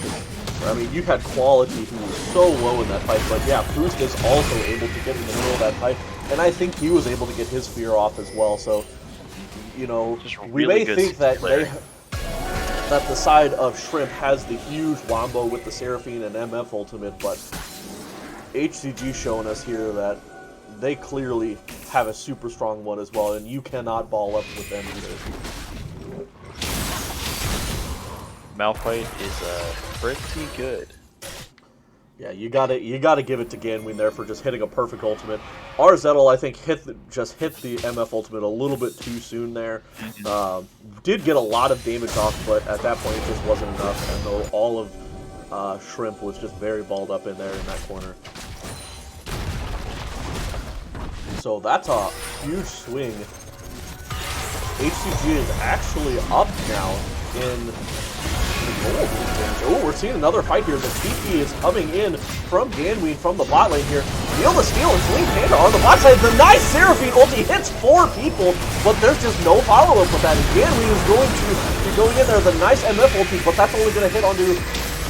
B: I mean, you had Quality who was so low in that fight, but yeah, Boost is also able to get in the middle of that fight, and I think he was able to get his fear off as well. So, you know, we may think that that the side of Shrimp has the huge Wombo with the Seraphine and MF ultimate, but HCG showing us here that they clearly have a super strong one as well, and you cannot ball up with them either.
A: Malphite is pretty good.
B: Yeah, you gotta give it to Ganwei there for just hitting a perfect ultimate. Arzettel, I think, just hit the MF ultimate a little bit too soon there. Did get a lot of damage off, but at that point it just wasn't enough. And though all of Shrimp was just very balled up in there in that corner. So that's a huge swing. HCG is actually up now in the gold. Oh, we're seeing another fight here. The TP is coming in from Ganwei from the bot lane here. Neil the Steel and Clean Panda on the bot side. The nice Seraphine ulti hits 4 people, but there's just no follow-up with that. And Ganwei is going to be going in there. The nice MF ulti, but that's only going to hit onto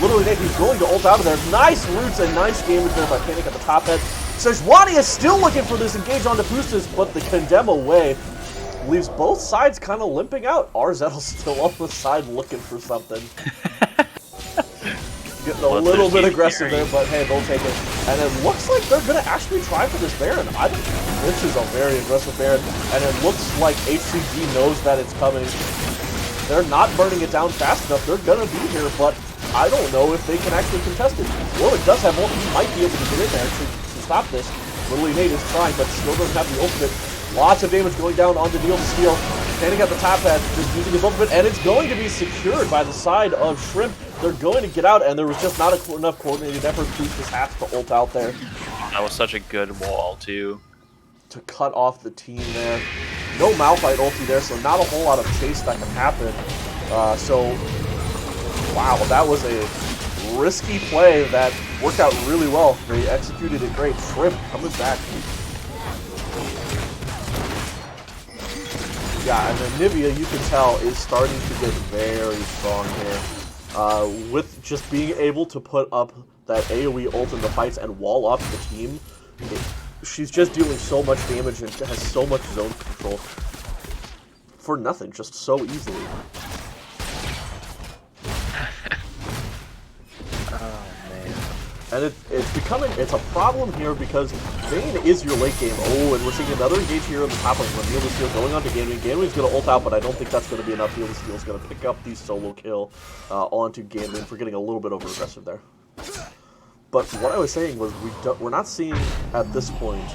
B: literally Nick. He's going to ult out of there. Nice roots and nice damage there by Panic at the top head. Sejuani is still looking for this engage onto Pustas, but the condemn away leaves both sides kind of limping out. Arzettel's still on the side looking for something. Getting a little bit aggressive there, but hey, they'll take it. And it looks like they're going to actually try for this Baron. I think this is a very aggressive Baron, and it looks like HCG knows that it's coming. They're not burning it down fast enough. They're going to be here, but I don't know if they can actually contest it. Warwick does have ult. He might be able to get in there to stop this. Literally Nate is trying, but still doesn't have the ultimate. Lots of damage going down onto Neil the Steel. Standing at the top head, just using his ultimate, and it's going to be secured by the side of Shrimp. They're going to get out, and there was just not enough coordinated effort. Boost just has to ult out there.
A: That was such a good wall, too.
B: To cut off the team there. No Malphite ulti there, so not a whole lot of chase that can happen. Wow, that was a risky play that worked out really well. They executed it great. Shrimp coming back. Yeah, and then Nivea, you can tell, is starting to get very strong here. With just being able to put up that AoE ult in the fights and wall up the team, she's just dealing so much damage and has so much zone control. For nothing, just so easily. And it's a problem here because Vayne is your late game. Oh, and we're seeing another engage here in the top lane from Neil the Steel going on to Ganwei. Ganwei's going to ult out, but I don't think that's going to be enough. Neil the Steel's going to pick up the solo kill onto Ganwei for getting a little bit over aggressive there. But what I was saying was we're not seeing at this point.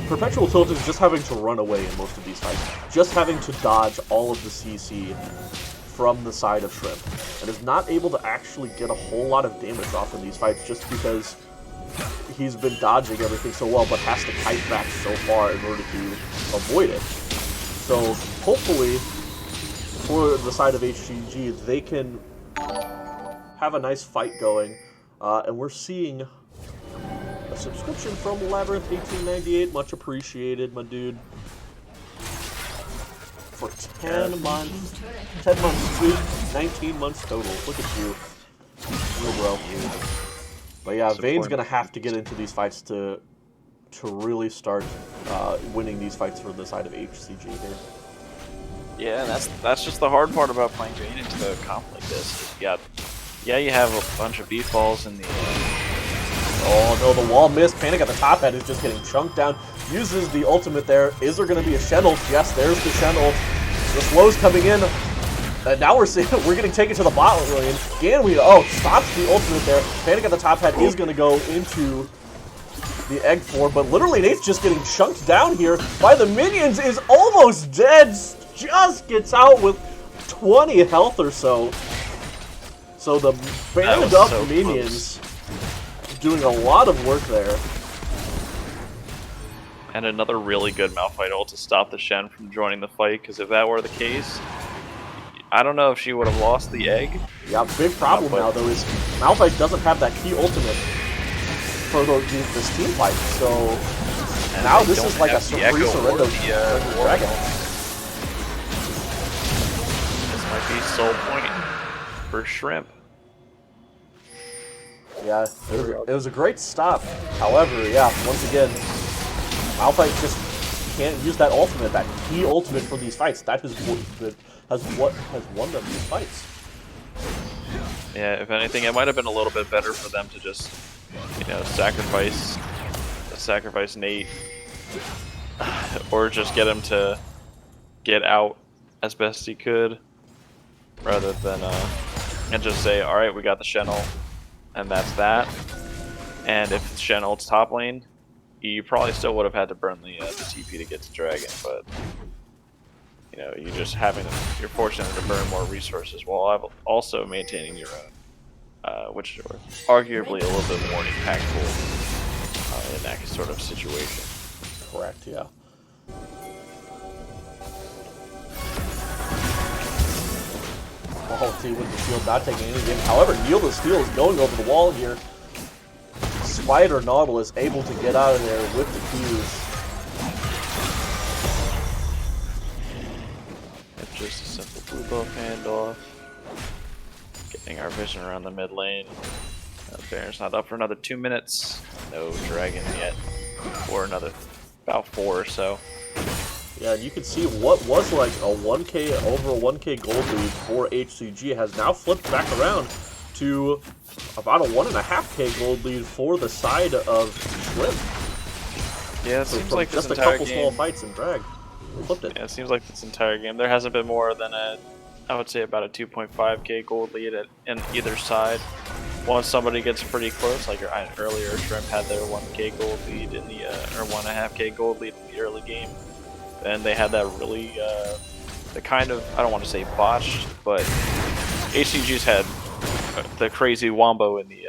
B: Perpetual Tilt is just having to run away in most of these fights. Just having to dodge all of the CC from the side of Shrimp, and is not able to actually get a whole lot of damage off in these fights just because he's been dodging everything so well, but has to kite back so far in order to avoid it. So hopefully for the side of HCG, they can have a nice fight going, and we're seeing a a subscription from Labyrinth1898. Much appreciated, my dude. For 10 months. 10 months, sweet. 19 months total. Look at you. Real bro. But yeah, Vane's going to have to get into these fights to really start winning these fights for the side of HCG here.
A: Yeah, that's just the hard part about playing Vayne into a comp like this. You have a bunch of beef balls in the
B: Oh no, the wall missed. Panic at the top head is just getting chunked down. Uses the ultimate there. Is there going to be a Shen ult? Yes, there's the Shen ult. The slow's coming in. And now we're getting taken to the bot lane. Stops the ultimate there. Panic at the top head is going to go into the egg form, but literally Nate's just getting chunked down here by the minions. Is almost dead. Just gets out with 20 health or so. So the banded up minions doing a lot of work there.
A: And another really good Malphite ult to stop the Shen from joining the fight, because if that were the case, I don't know if she would have lost the egg.
B: Yeah, big problem now though is Malphite doesn't have that key ultimate for this team fight, so now this is like a free surrender dragon.
A: This might be soul point for Shrimp.
B: Yeah, it was a great stop. However, yeah, once again, Malphite just can't use that ultimate, that key ultimate for these fights. That is what has won them these fights.
A: Yeah, if anything, it might have been a little bit better for them to just, sacrifice Nate, or just get him to get out as best he could, rather than and just say, all right, we got the Shen ult, and that's that. And if Shen ult's top lane, you probably still would have had to burn the TP to get to Dragon, but you're fortunate to burn more resources while also maintaining your own, which are arguably a little bit more impactful in that sort of situation.
B: Correct, yeah. Oh, T with the shield not taking any damage. However, Yield of Steel is going over the wall here. Spider Nautilus able to get out of there with the Qs.
A: It's just a simple blue buff handoff. Getting our vision around the mid lane. Baron's not up for another 2 minutes. No dragon yet. Or another about 4 or so.
B: Yeah, and you can see what was like a 1k, over a 1k gold lead for HCG has now flipped back around to about a 1.5k gold lead for the side of Shrimp.
A: Yeah, it seems like
B: just
A: this
B: a
A: entire
B: couple
A: game,
B: small fights and drag. Flipped it.
A: Yeah, it seems like this entire game there hasn't been more than I would say about a 2.5k gold lead in either side. Once somebody gets pretty close, like earlier, Shrimp had their 1k gold lead in the or 1.5k gold lead in the early game, and they had that really the kind of, I don't want to say botched, but HCG's had the crazy wombo in the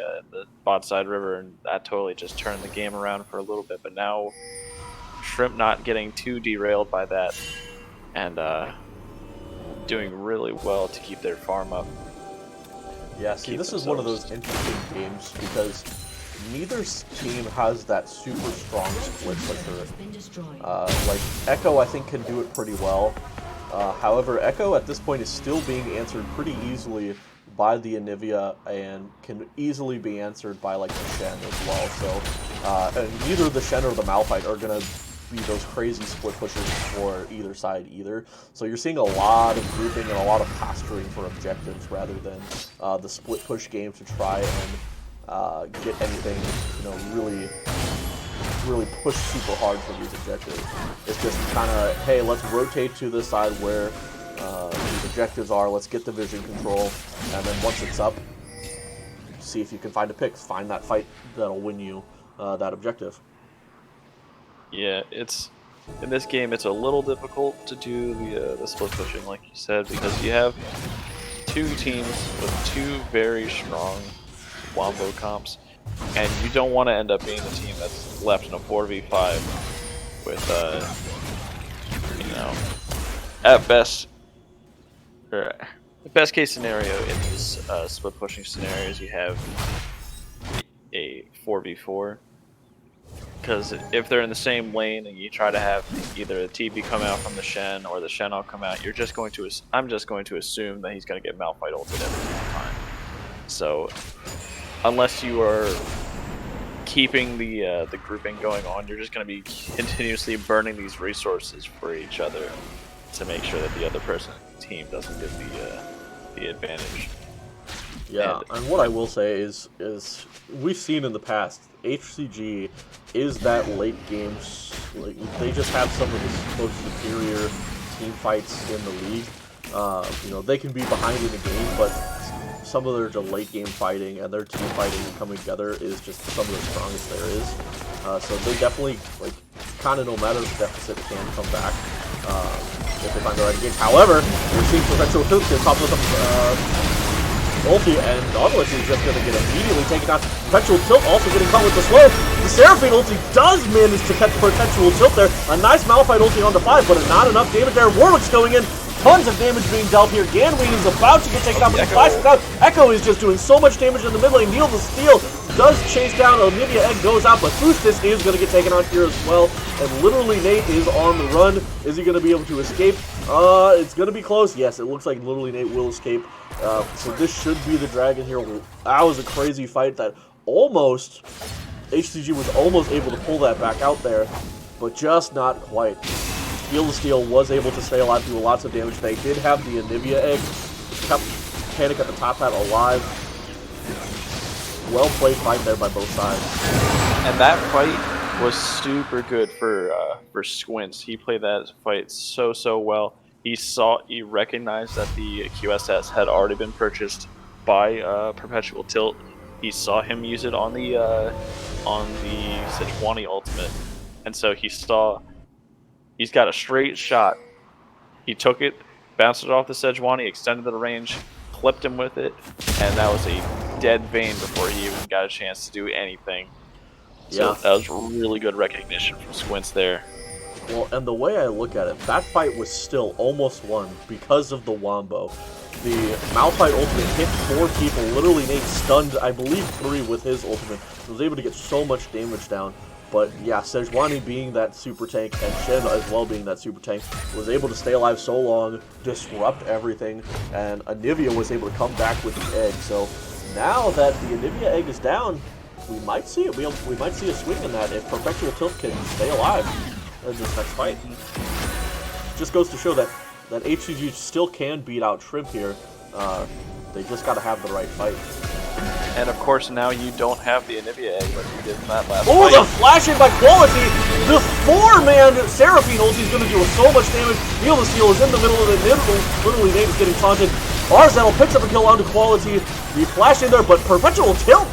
A: bot side river, and that totally just turned the game around for a little bit. But now Shrimp not getting too derailed by that, and doing really well to keep their farm up.
B: Yeah, see, this is one of those interesting games because neither team has that super strong split pusher. Like Echo, I think, can do it pretty well. However, Echo at this point is still being answered pretty easily by the Anivia and can easily be answered by like the Shen as well. So, and neither the Shen or the Malphite are gonna be those crazy split pushers for either side either. So you're seeing a lot of grouping and a lot of posturing for objectives rather than the split push game to try and get anything, really push super hard for these objectives. It's just kind of, hey, let's rotate to this side where these objectives are, let's get the vision control, and then once it's up, see if you can find a pick, find that fight that'll win you that objective.
A: Yeah, in this game it's a little difficult to do the split pushing, like you said, because you have two teams with two very strong wombo comps, and you don't want to end up being the team that's left in a 4v5 with, at best, or the best case scenario in these split pushing scenarios, you have a 4v4 Because if they're in the same lane and you try to have either the TB come out from the Shen or the Shen all come out, you're just going to. I'm just going to assume that he's going to get Malphite ulted every single time. So unless you are keeping the grouping going on, you're just going to be continuously burning these resources for each other to make sure that the other person's team doesn't get the advantage.
B: Yeah, and what I will say is we've seen in the past, HCG is that late game, like, they just have some of the most superior team fights in the league. You know, they can be behind in the game, but some of their late game fighting and their team fighting and coming together is just some of the strongest there is. So they definitely, like, kind of no matter the deficit, can come back if they find the right engage. However, we're seeing Perpetual Tilt get top with ulti, and Nautilus is just going to get immediately taken out. Perpetual Tilt also getting caught with the slow. The Seraphine ulti does manage to catch Perpetual Tilt there. A nice Malphite ulti onto 5, but not enough damage there. Warwick's going in. Tons of damage being dealt here. Ganween is about to get taken out, but the flash is out. Echo is just doing so much damage in the mid lane. Neil the Steel does chase down. Olivia Egg goes out, but Fustis is going to get taken out here as well. And literally Nate is on the run. Is he going to be able to escape? It's going to be close. Yes, it looks like literally Nate will escape. So this should be the dragon here. That was a crazy fight that almost, HCG was almost able to pull that back out there, but just not quite. Neil the Steel was able to stay alive, do lots of damage. They did have the Anivia egg, kept Panic at the top hat alive. Well played fight there by both sides.
A: And that fight was super good for Squints. He played that fight so well. He recognized that the QSS had already been purchased by Perpetual Tilt. He saw him use it on the Sejuani ultimate, and so he's got a straight shot. He took it, bounced it off the Sejuani, extended the range, clipped him with it, and that was a dead vein before he even got a chance to do anything. So that was really good recognition from Squints there.
B: Well, and the way I look at it, that fight was still almost won because of the Wombo. The Malphite ultimate hit 4 people. Literally, Nate stunned, I believe, 3 with his ultimate. He was able to get so much damage down. But yeah, Sejuani being that super tank, and Shen as well being that super tank, was able to stay alive so long, disrupt everything, and Anivia was able to come back with the egg. So now that the Anivia egg is down, we might see it. We might see a swing in that if Perpetual Tilt can stay alive in this next fight. Just goes to show that HCG still can beat out Shrimp here. They just got to have the right fight.
A: And of course, now you don't have the Anivia egg like you did in that last
B: fight.
A: The
B: flashing by Quality! The 4-man Seraphine ulti is going to do so much damage. Neil the Steel is in the middle of it. Literally, Nate is getting taunted. Arzenal picks up a kill onto Quality. The flash in there, but Perpetual Tilt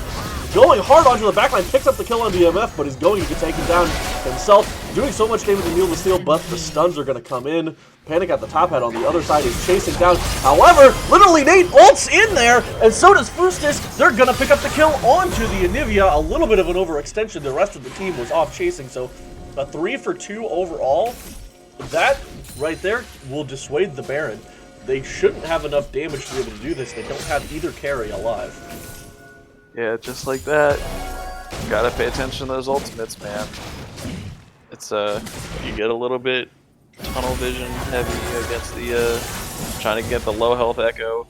B: going hard onto the backline, picks up the kill on DMF, but he's going to get taken down himself. Doing so much damage to Neil the Steel, but the stuns are going to come in. Panic at the top hat on the other side is chasing down. However, literally Nate ults in there, and so does Fustis. They're going to pick up the kill onto the Anivia. A little bit of an overextension. The rest of the team was off chasing, so a 3 for 2 overall. That right there will dissuade the Baron. They shouldn't have enough damage to be able to do this. They don't have either carry alive.
A: Yeah, just like that. Gotta pay attention to those ultimates, man. It's you get a little bit tunnel vision heavy against the trying to get the low health Echo,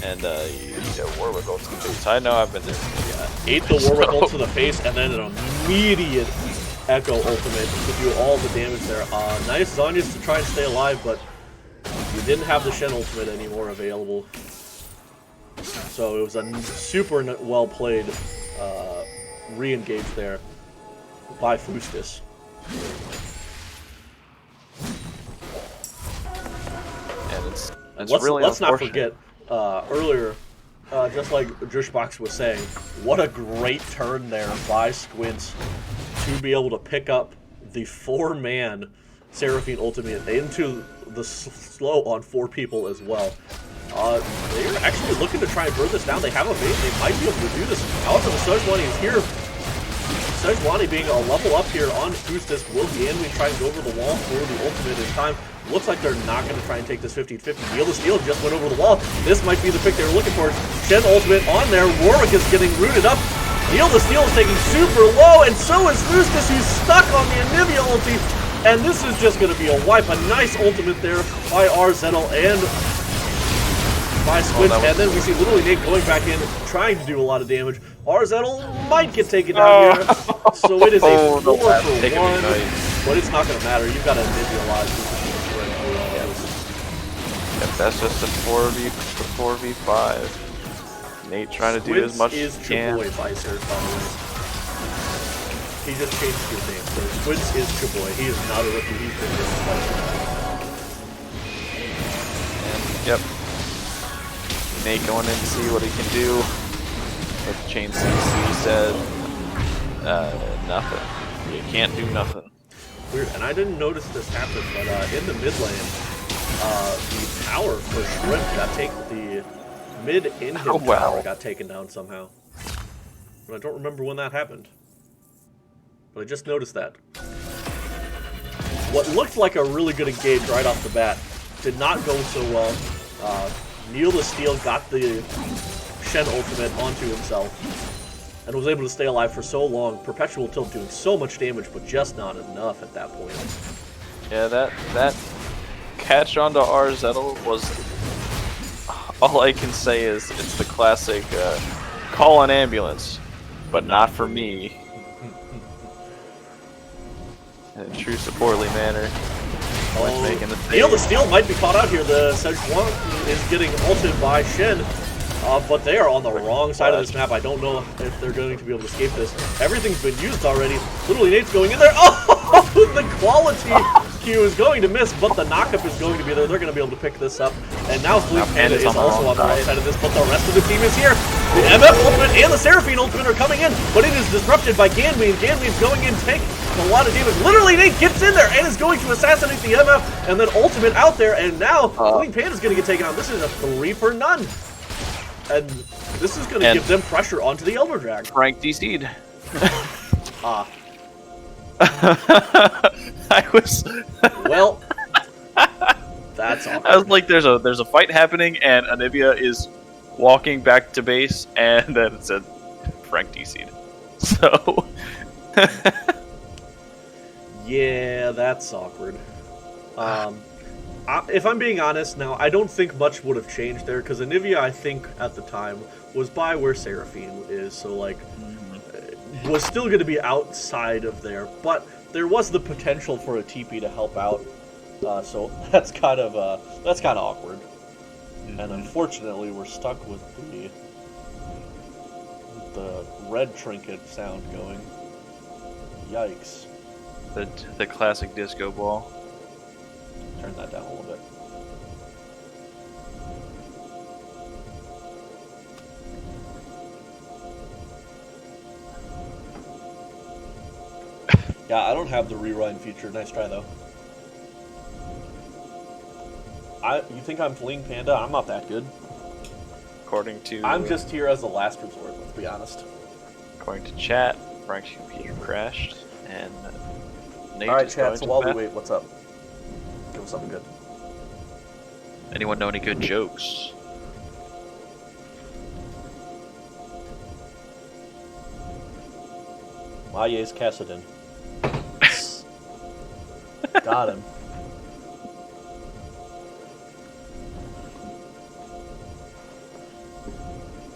A: and you get Warwick ult to the face. I know I've been there. Yeah.
B: Ate the Warwick ult to the face, and then an immediate Echo ultimate to do all the damage there. Nice Zhonya's to try and stay alive, but we didn't have the Shen ultimate anymore available. So it was a super well played re-engage there by Fustis.
A: And it's
B: let's not forget earlier, just like Jushbox was saying, what a great turn there by Squints to be able to pick up the 4-man Seraphine ultimate into the slow on 4 people as well. They're actually looking to try and burn this down. They have a bait. They might be able to do this. However, the Sejuani is here. Sejuani being a level up here on Fustis. Will Ganween try and go over the wall for the ultimate in time? Looks like they're not going to try and take this 50-50. Neil the Steel just went over the wall. This might be the pick they were looking for. Shen ultimate on there. Warwick is getting rooted up. Neil the Steel is taking super low, and so is Luskus, who's stuck on the Anivia ulti. And this is just going to be a wipe. A nice ultimate there by Arzettel and by Squinch. And then we see literally Nate going back in, trying to do a lot of damage. Arzettel might get taken down here. So it is a 4 for 1. But it's not going to matter. You've got an Anivia alive.
D: Yep, that's just a 4v5. Nate trying to do as much as he can.
B: Chaboy Vicer, by the way. He just changed his name. So Squints is Chaboy. He is not a rookie. He's been here for quite some time.
D: Yep. Nate going in to see what he can do. But Chain CC said, nothing. You can't do nothing.
B: Weird, and I didn't notice this happen, but in the mid lane, the tower for Shrimp got taken. The mid-Indian tower got taken down somehow. But I don't remember when that happened. But I just noticed that. What looked like a really good engage right off the bat did not go so well. Neil the Steel got the Shen ultimate onto himself and was able to stay alive for so long. Perpetual Tilt doing so much damage, but just not enough at that point.
D: Yeah, that catch onto Arzettel was... All I can say is it's the classic call an ambulance, but not for me. In a true supportly manner.
B: Neil the Steel might be caught out here. The Sejuani is getting ulted by Shen, but they are on the wrong side of this map. I don't know if they're going to be able to escape this. Everything's been used already. Literally Nate's going in there. Oh, the quality Q is going to miss, but the knockup is going to be there. They're going to be able to pick this up. And now Fleet Panda is also on the right side of this, but the rest of the team is here. The MF ultimate and the Seraphine ultimate are coming in, but it is disrupted by Ganmean. Ganmean's going in, taking a lot of damage. Literally, Nate gets in there and is going to assassinate the MF, and then ultimate out there, and now Fleet Panda's going to get taken out. This is a 3 for none. And this is going to give them pressure onto the Elder Drag.
D: Frank DC'd. I was...
B: Well, that's awkward.
D: I was like, there's a fight happening, and Anivia is walking back to base, and then it said Frank DC'd. So...
B: Yeah, that's awkward. If I'm being honest now, I don't think much would have changed there, because Anivia, I think, at the time, was by where Seraphine is, so, like, was still going to be outside of there, but there was the potential for a TP to help out, so that's kind of awkward. And unfortunately, we're stuck with the red trinket sound going. Yikes.
D: The classic disco ball.
B: Turn that down a little bit. Yeah, I don't have the rewind feature. Nice try, though. You think I'm fleeing Panda? I'm not that good.
D: According to...
B: I'm just here as a last resort, let's be honest.
D: According to chat, Frank's computer crashed, and Nate
B: Alright,
D: is
B: chat,
D: going
B: so
D: to
B: while
D: bat.
B: we wait, what's up? Give us something good.
D: Anyone know any good jokes?
B: Maye's Cassidin. Got him.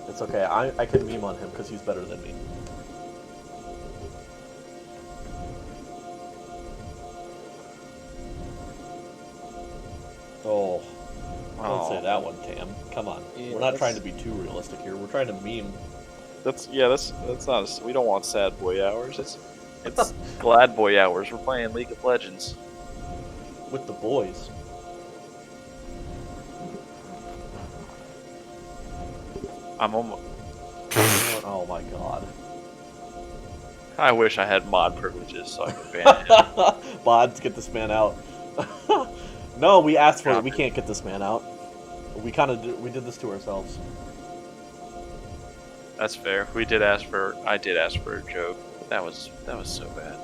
B: It's okay, I can meme on him because he's better than me. Oh, don't say that one, Tam. Come on,
D: Yeah,
B: we're not trying to be too realistic here. We're trying to meme.
D: That's not. We don't want sad boy hours. It's glad boy hours. We're playing League of Legends
B: With the boys.
D: I'm almost.
B: Oh my god.
D: I wish I had mod privileges so I could ban him.
B: Mods, get this man out. No, we asked for it. We can't get this man out. We did this to ourselves.
D: That's fair. I did ask for a joke. But that was so bad.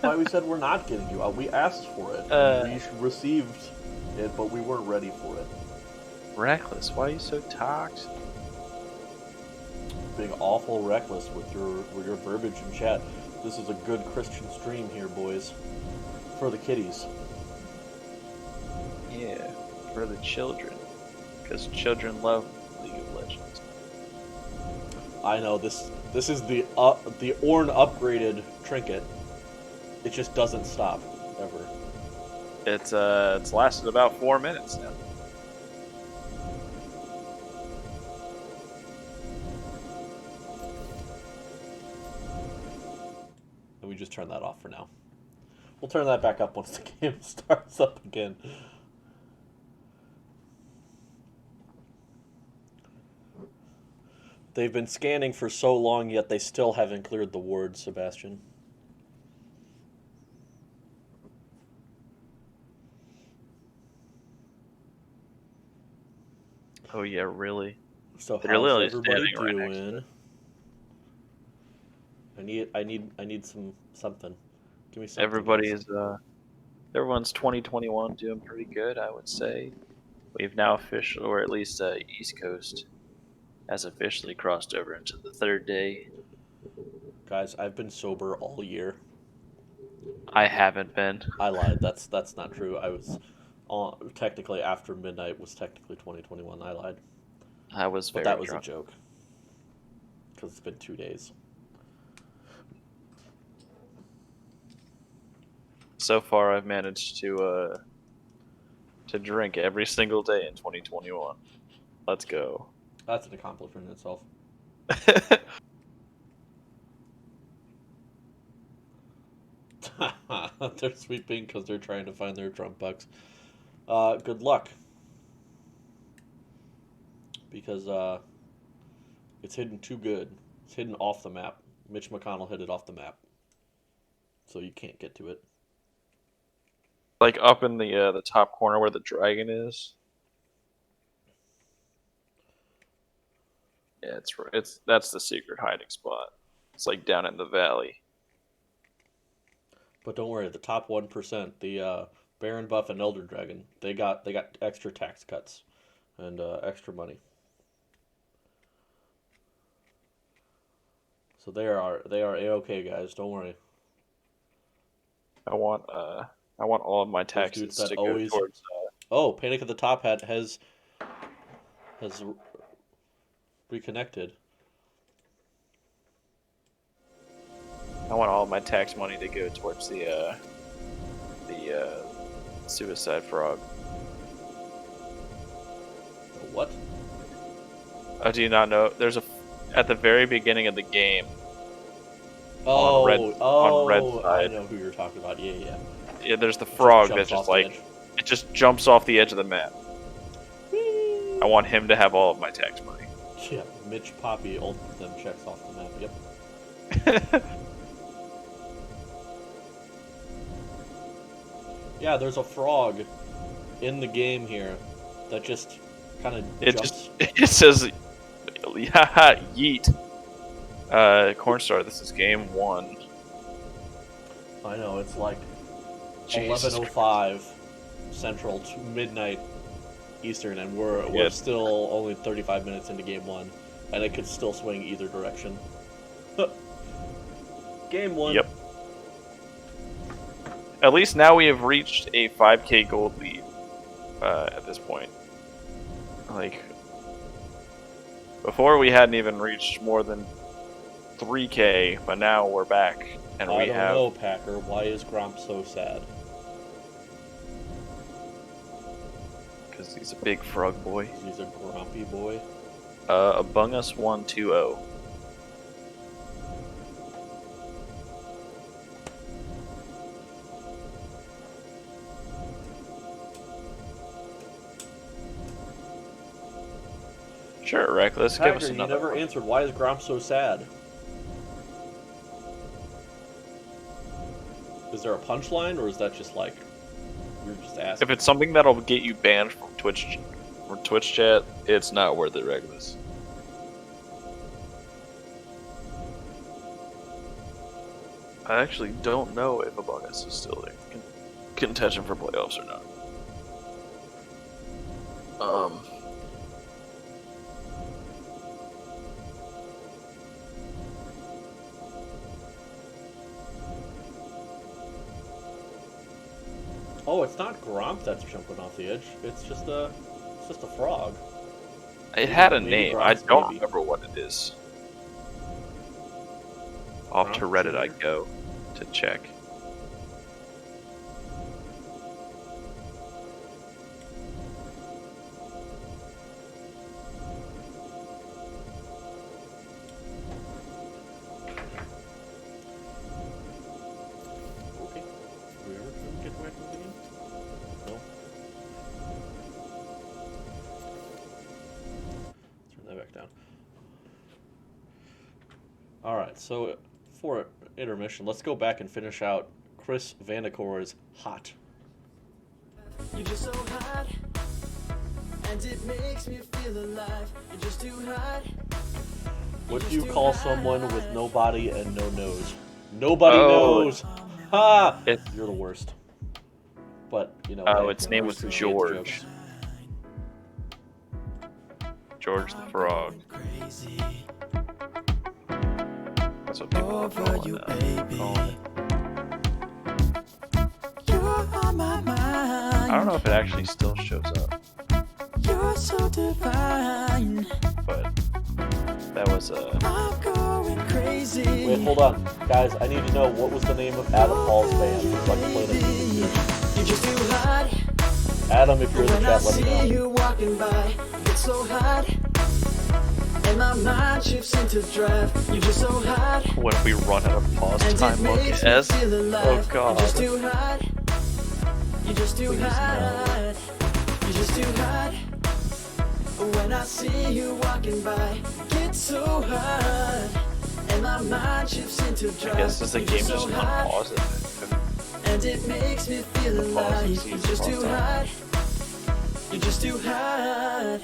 B: Why we said we're not getting you out. We asked for it. And we received hit, but we weren't ready for it.
D: Reckless, why are you so toxic?
B: Being awful reckless with your verbiage in chat. This is a good Christian stream here, boys. For the kiddies.
D: Yeah, for the children. Because children love League of Legends.
B: I know this is the Ornn upgraded trinket. It just doesn't stop ever.
D: It's lasted about 4 minutes now.
B: And we just turn that off for now. We'll turn that back up once the game starts up again. They've been scanning for so long, yet they still haven't cleared the ward, Sebastian.
D: Oh yeah, really?
B: So
D: They're
B: how's
D: literally
B: everybody
D: standing right next to
B: doing? I need something. Give me something.
D: Everyone's 2021 doing pretty good, I would say. We've now officially, or at least East Coast, has officially crossed over into the 3rd day.
B: Guys, I've been sober all year.
D: I haven't been.
B: I lied. That's not true. I was technically after midnight was technically 2021. I lied.
D: I was
B: But
D: very
B: that was
D: drunk.
B: a joke. Because it's been 2 days.
D: So far, I've managed to drink every single day in 2021. Let's go.
B: That's an accomplishment in itself. They're sweeping because they're trying to find their Trump bucks. Good luck. Because it's hidden too good. It's hidden off the map. Mitch McConnell hid it off the map. So you can't get to it.
D: Like up in the top corner where the dragon is. Yeah, that's the secret hiding spot. It's like down in the valley.
B: But don't worry, the top 1%, the Baron Buff and Elder Dragon, they got extra tax cuts and extra money. So they are A-okay, guys. Don't worry.
D: I want all of my taxes
B: dudes that
D: to
B: always-
D: go towards.
B: Oh, Panic at the Top Hat has reconnected.
D: I want all of my tax money to go towards the suicide frog.
B: The what?
D: Oh, do you not know? There's at the very beginning of the game.
B: Oh,
D: on red
B: I
D: side.
B: know who you're talking about. Yeah.
D: Yeah, there's the frog
B: Jumps
D: that just
B: off the
D: like
B: edge.
D: it just jumps off the edge of the map. I want him to have all of my tax money.
B: Yeah, Mitch Poppy ultimate them checks off the map. Yep. Yeah, there's a frog in the game here that just kind of jumps.
D: It says, "Haha, yeet." Cornstar, this is game 1.
B: I know, it's like
D: Jesus
B: 11:05 Central to midnight Eastern, and we're
D: Yeah.
B: still only 35 minutes into game 1, and it could still swing either direction. Game 1.
D: Yep. At least now we have reached a 5k gold lead at this point. Like, before we hadn't even reached more than 3k, but now we're back, and
B: I
D: we
B: don't
D: have...
B: know, Packer. Why is Gromp so sad?
D: Because he's a big frog boy.
B: He's a grumpy boy.
D: Among Us 120. Sure, Reckless, give us
B: Packer, you
D: another
B: never
D: one.
B: answered. Why is Gromp so sad? Is there a punchline, or is that just like you're just asking?
D: If it's something that'll get you banned from Twitch chat, it's not worth it, Reckless. I actually don't know if Among Us is still in contention for playoffs or not. Um,
B: Oh, it's not Gronk that's jumping off the edge. It's just a frog.
D: it had a
B: Maybe
D: name. I
B: Gronk's
D: don't
B: baby.
D: remember what it is. Off to
B: Gronk
D: Reddit I
B: Jr.?
D: go to check.
B: Okay. Did we ever get away from the game? No. Turn that back down. Alright, so for intermission, let's go back and finish out Chris Vandekor's Hot.
C: You're just so hot, and it makes me feel alive. You're just too hot.
B: What do you call someone with no body and no nose? Nobody
D: Oh.
B: knows! Ha!
D: It-
B: You're the worst. But, you know.
D: Oh,
B: hey,
D: its name was
B: appreciate
D: George.
B: jokes.
D: George the Frog. That's what people are calling it.
C: You're on my mind.
D: I don't know if it actually still shows up,
C: You're so divine.
D: but that was
C: I'm going crazy.
B: Wait, hold on. Guys, I need to know what was the name of Adam Hall's band so I can play this music.
C: You're just too hot.
B: Adam, if you're in the
C: When I
B: chat, let me
C: see
B: know.
C: you walking by, it's so hot. And my mind shifts into drive. You're just so hot.
D: when we run out of pause
C: And
D: time.
C: it
D: Look
C: makes me
D: S.
C: feel
D: Oh
C: alive.
D: god.
C: You're just too hot. You're just too
B: Please,
C: hot. You're just too hot. When I see you walking by, get so hot. And my mind shifts into drive.
D: I guess this is a
C: You're
D: game
C: just
D: just
C: so hot.
D: unpause it.
C: And it makes me feel
D: The pause
C: alive.
D: and
C: You're
D: cease
C: just
D: pause
C: too
D: time.
C: hot. You're just too hot.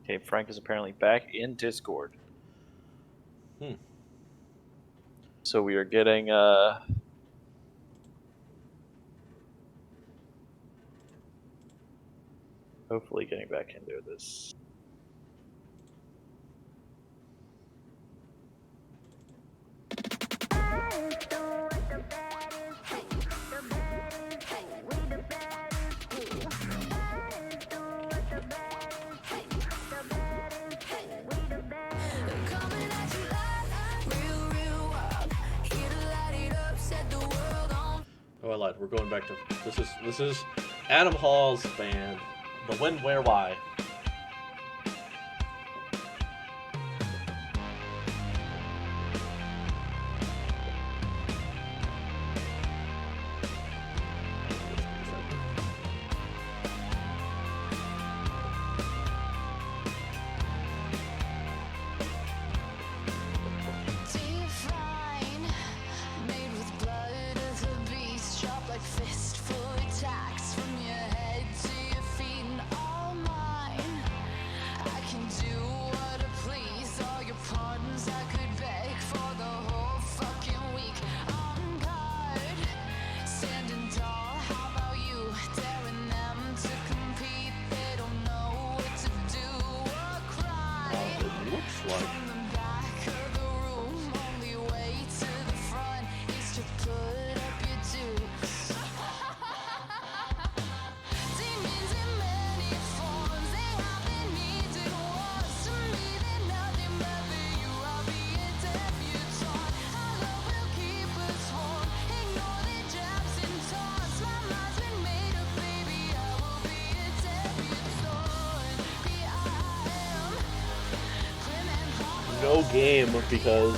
A: Okay, Frank is apparently back in Discord.
B: Hmm.
A: So we are getting hopefully getting back into this.
B: Oh, I lied. We're going back to this is Adam Hall's band, The When, Where, Why.
E: Define, made with blood of the beast, sharp like fistful attacks from your head to your feet and all mine. I can do what I please, all your pardons I could beg for the whole fucking week. On guard, standing tall, how about you? Daring them to compete, they don't know what to do or cry.
B: It looks like.
E: From the back of the room, only way to the front is to put up your dukes. Demons in many forms, they have their needs and wants. To me, they're nothing but the you. I'll be a debutante. Our love will keep us warm. Ignore their jabs and taunts. My mind's been made up, baby. I will be a debutante. B-I-M. Prim and proper.
B: No game because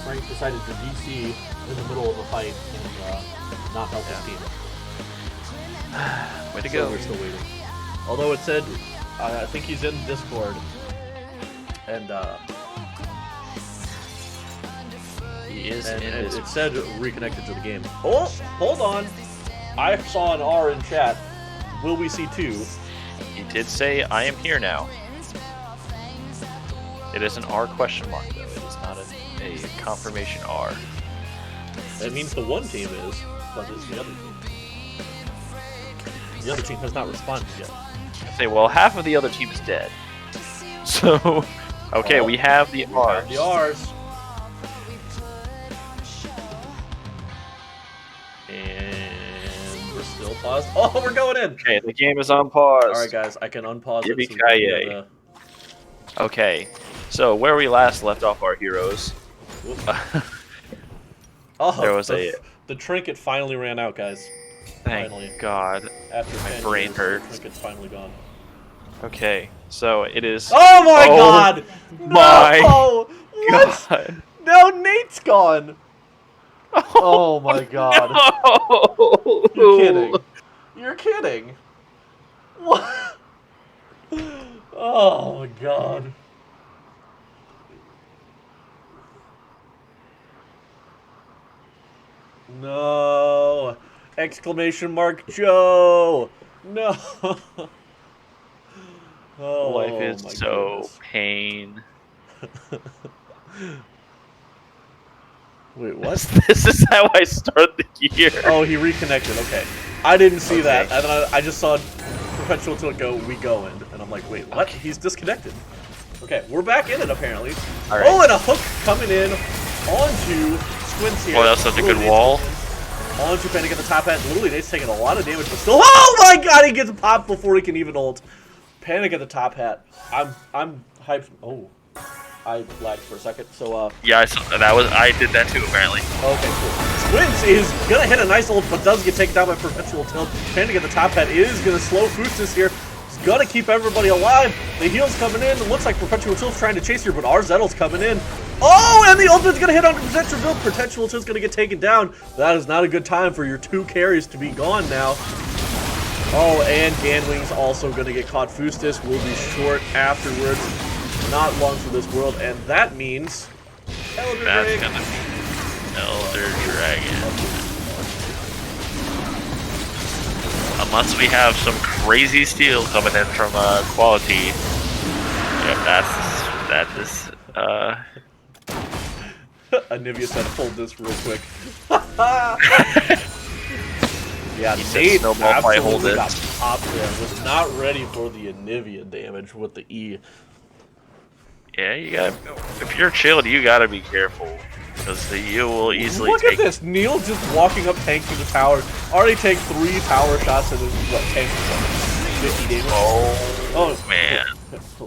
B: Frank decided to DC in the middle of a fight and not help his team.
D: Way to
B: So
D: go.
B: we're still waiting. Although it said, I think he's in Discord, and
A: He is
B: and
A: in
B: it,
A: this.
B: it said reconnected to the game. Oh, hold on! I saw an R in chat. Will we see two?
A: He did say, "I am here now."
D: It is an R question mark though. It is not a confirmation R.
B: That means the one team is, but it's the other team. The other team has not responded yet.
D: I say, well, half of the other team is dead. So, okay,
B: Oh,
D: we have the
B: We
D: R's.
B: have the R's. And we're still paused. Oh, we're going in!
D: Okay, the game is on pause.
B: Alright, guys, I can unpause it. So we can
D: Yippee-ki-yay.
B: get,
D: Okay, so where we last left off our heroes.
B: whoop. Oh,
D: There was
B: the trinket finally ran out, guys.
D: Thank
B: Finally.
D: God.
B: After
D: My
B: 10
D: brain
B: years,
D: hurts.
B: The trinket's finally gone.
D: Okay, so it is.
B: Oh my
D: Oh
B: God!
D: my
B: No! What?
D: God.
B: No, Nate's gone. Oh my God!
D: No!
B: You're kidding. You're kidding. What? Oh my God. No! Exclamation mark Joe! No! Oh,
D: Life is
B: my
D: so
B: goodness.
D: pain.
B: Wait, what?
D: This is how I start the year.
B: Oh, he reconnected. Okay. I didn't see that.
D: Okay.
B: And then I just saw Perpetual Tilt go, we going. And I'm like, wait, what?
D: Okay.
B: He's disconnected. Okay, we're back in it apparently.
D: All right.
B: Oh, and a hook coming in onto Squints here.
D: Oh, that's such a good
B: Literally
D: wall.
B: Nate's coming in. Onto Panic at the top hat. Literally, Nate's taking a lot of damage, but still. Oh my God, he gets popped before he can even ult. Panic at the top hat. I'm hyped. Oh, I lagged for a second. So
D: Yeah, I saw, I did that too apparently.
B: okay, cool. Squints is gonna hit a nice ult, but does get taken down by Perpetual Tilt. Panic at the top hat is gonna slow Fustus here. He's gonna keep everybody alive. The heal's coming in. It looks like Perpetual Tilt's trying to chase here, but RZettle's coming in. Oh, and the ultimate's gonna hit on Perpetual Tilt. Perpetual Tilt's gonna get taken down. That is not a good time for your two carries to be gone now. Oh, and Ganwing's also gonna get caught. Fustus will be short afterwards. Not long for this world, and that means Elder
D: That's
B: Dragon.
D: gonna be Elder Dragon. Unless we have some crazy steal coming in from quality. Yep, that is
B: Anivia said, hold this real quick. Yeah,
D: He said
B: Nate
D: snowball fight, hold
B: absolutely
D: it.
B: got popped there. Was not ready for the Anivia damage with the E.
D: Yeah, you got. If you're chilled, you gotta be careful because the U will easily
B: Look
D: take.
B: at this, Neil just walking up tanking the tower. Already take 3 tower shots and is what, tank 50 damage?
D: Oh man.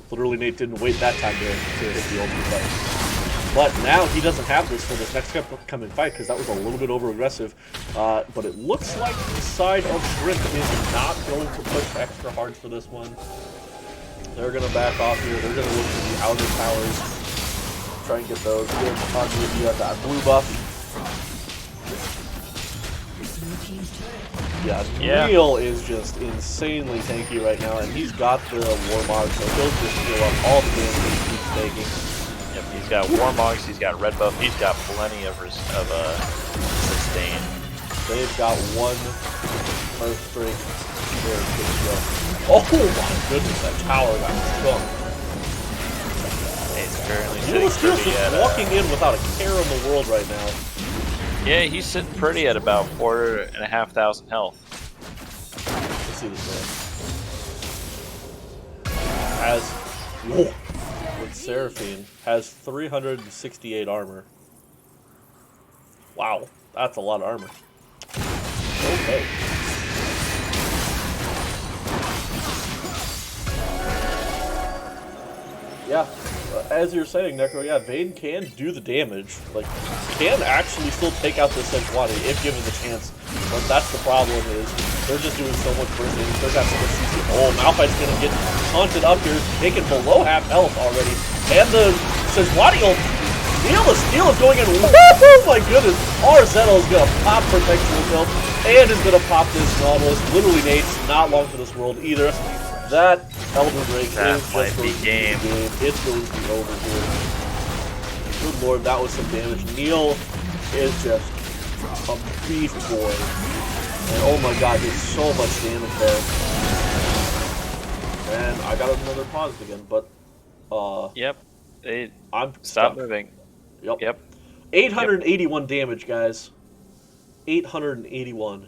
B: Literally Nate didn't wait that time to hit the ultimate fight. But now he doesn't have this for this next upcoming fight because that was a little bit over aggressive. But it looks like the side of Shrimp is not going to push extra hard for this one. They're going to back off here. They're going to look for the outer towers. Try and get those. Good on you got that blue buff. Yeah, Neil is just insanely tanky right now, and he's got the Warmog, so he'll just heal up all the damage he keeps taking.
D: Yep, he's got Warmogs, he's got red buff, he's got plenty of sustain.
B: They've got one Earthquake. They're good to go. Oh my goodness, that tower got skunked.
D: He's currently
B: Neil
D: sitting
B: is
D: pretty
B: just
D: at
B: walking in without a care in the world right now.
D: yeah, he's sitting pretty at about 4,500 health.
B: Let's see this man. Has whoa, with Seraphine has 368 armor. Wow, that's a lot of armor. Okay. Yeah, as you're saying, Necro, yeah, Vayne can do the damage. Like, can actually still take out this Sejuani if given the chance. But that's the problem is they're just doing so much burst damage. They're got so much CC. Oh, Malphite's gonna get haunted up here, taking below half health already. And the Sejuani ult. The steal is going in. Oh my goodness. RZettle's gonna pop Protectional Tilt and is gonna pop this Nautilus. Literally, Nate's not long for this world either. That Elder Drake
D: That
B: is
D: might
B: just
D: be
B: going to be
D: game.
B: game. It's going to be over here. Good lord, that was some damage. Neil is just a beast boy. And oh my god, there's so much damage there. And I got another pause again, but
D: Yep.
A: They
B: I'm
A: stop
B: stuck.
A: moving.
B: Yep.
A: Yep.
B: 881 damage, guys. 881.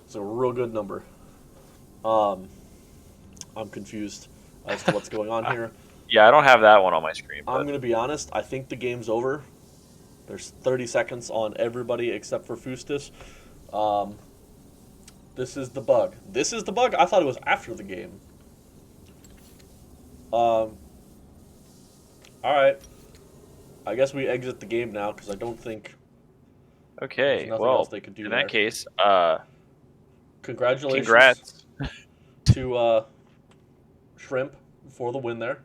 B: It's a real good number. Um, I'm confused as to what's going on
D: I-
B: here.
D: Yeah, I don't have that one on my screen,
B: I'm
D: but
B: going to be honest. I think the game's over. There's 30 seconds on everybody except for Fustus. Um, this is the bug. This is the bug? I thought it was after the game. All right. I guess we exit the game now because I don't think there's
D: okay.
B: nothing else
D: Well,
B: they could do
D: in
B: there.
D: that case,
B: Congratulations
D: congrats.
B: to Shrimp for the win there.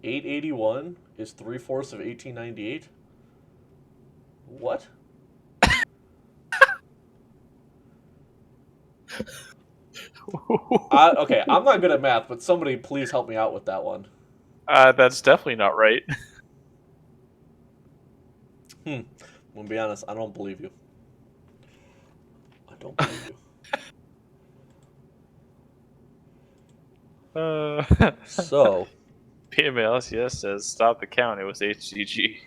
B: 881 is 3/4 of 1898. What? Okay, I'm not good at math, but somebody please help me out with that one.
D: That's definitely not right.
B: I'm gonna be honest, I don't believe you. I don't believe you. So,
D: PMLCS says stop the count. It was HCG.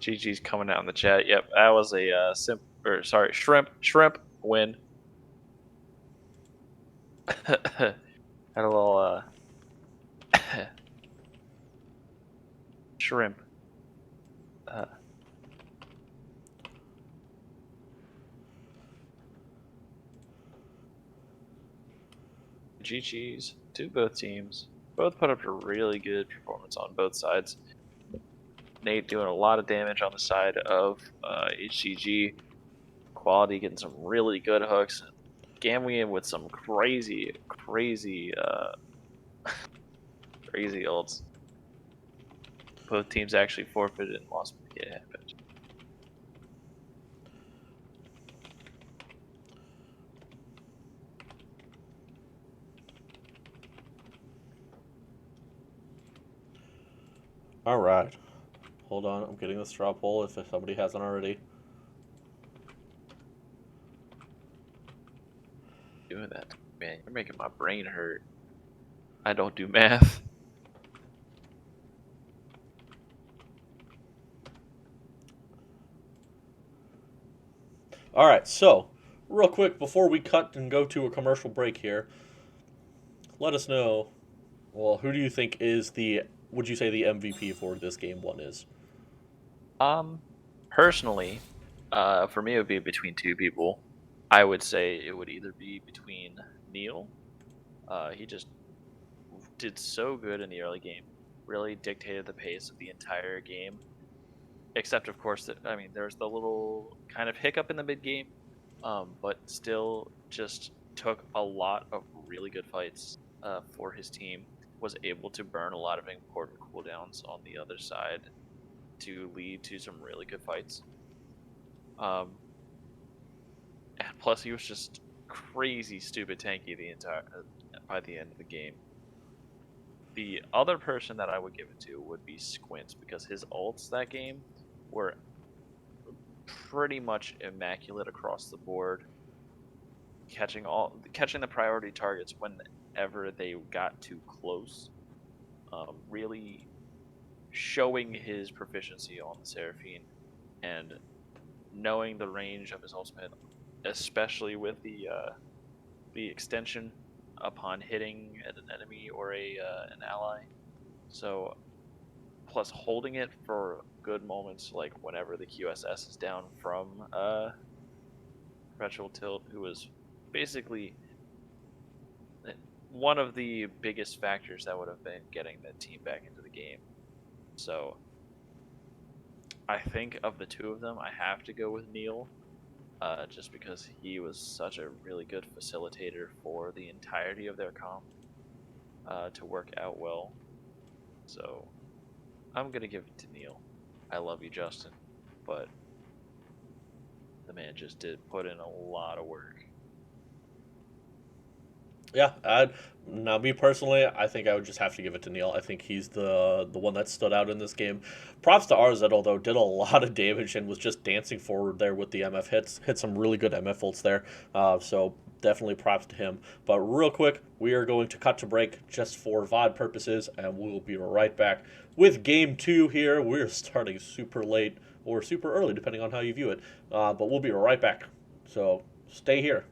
D: GG's coming out in the chat. Yep, that was a shrimp win. Had a little shrimp. Uh, GG's to both teams. Both put up a really good performance on both sides. Nate doing a lot of damage on the side of HCG. Quality getting some really good hooks. Gamwian with some crazy crazy ults. Both teams actually forfeited and lost. Yeah, but
B: all right. Hold on, I'm getting the straw poll if somebody hasn't already.
D: doing that, man, you're making my brain hurt. I don't do math.
B: All right, so real quick before we cut and go to a commercial break here, let us know. Well, who do you think is the? Would you say the MVP for this game one is?
D: Personally, for me, it would be between two people. I would say it would either be between Neil. He just did so good in the early game, really dictated the pace of the entire game. Except, of course, that I mean, there's the little kind of hiccup in the mid game, but still just took a lot of really good fights for his team. Was able to burn a lot of important cooldowns on the other side to lead to some really good fights. And plus, he was just crazy stupid tanky the entire by the end of the game. The other person that I would give it to would be Squint because his ults that game were pretty much immaculate across the board, catching the priority targets whenever they got too close. Really showing his proficiency on the Seraphine and knowing the range of his ultimate, especially with the extension upon hitting at an enemy or an ally. So plus holding it for good moments, like whenever the QSS is down from Perpetual Tilt, who was basically one of the biggest factors that would have been getting the team back into the game. So I think of the two of them, I have to go with Neil, just because he was such a really good facilitator for the entirety of their comp to work out well. So I'm gonna give it to Neil. I love you, Justin, but the man just did put in a lot of work.
B: Yeah, now me personally, I think I would just have to give it to Neil. I think he's the one that stood out in this game. Props to RZ, though, did a lot of damage and was just dancing forward there with the MF hits. Hit some really good MF ults there. So definitely props to him. But real quick, we are going to cut to break just for VOD purposes, and we will be right back with Game 2 here. We're starting super late or super early, depending on how you view it. But we'll be right back. So stay here.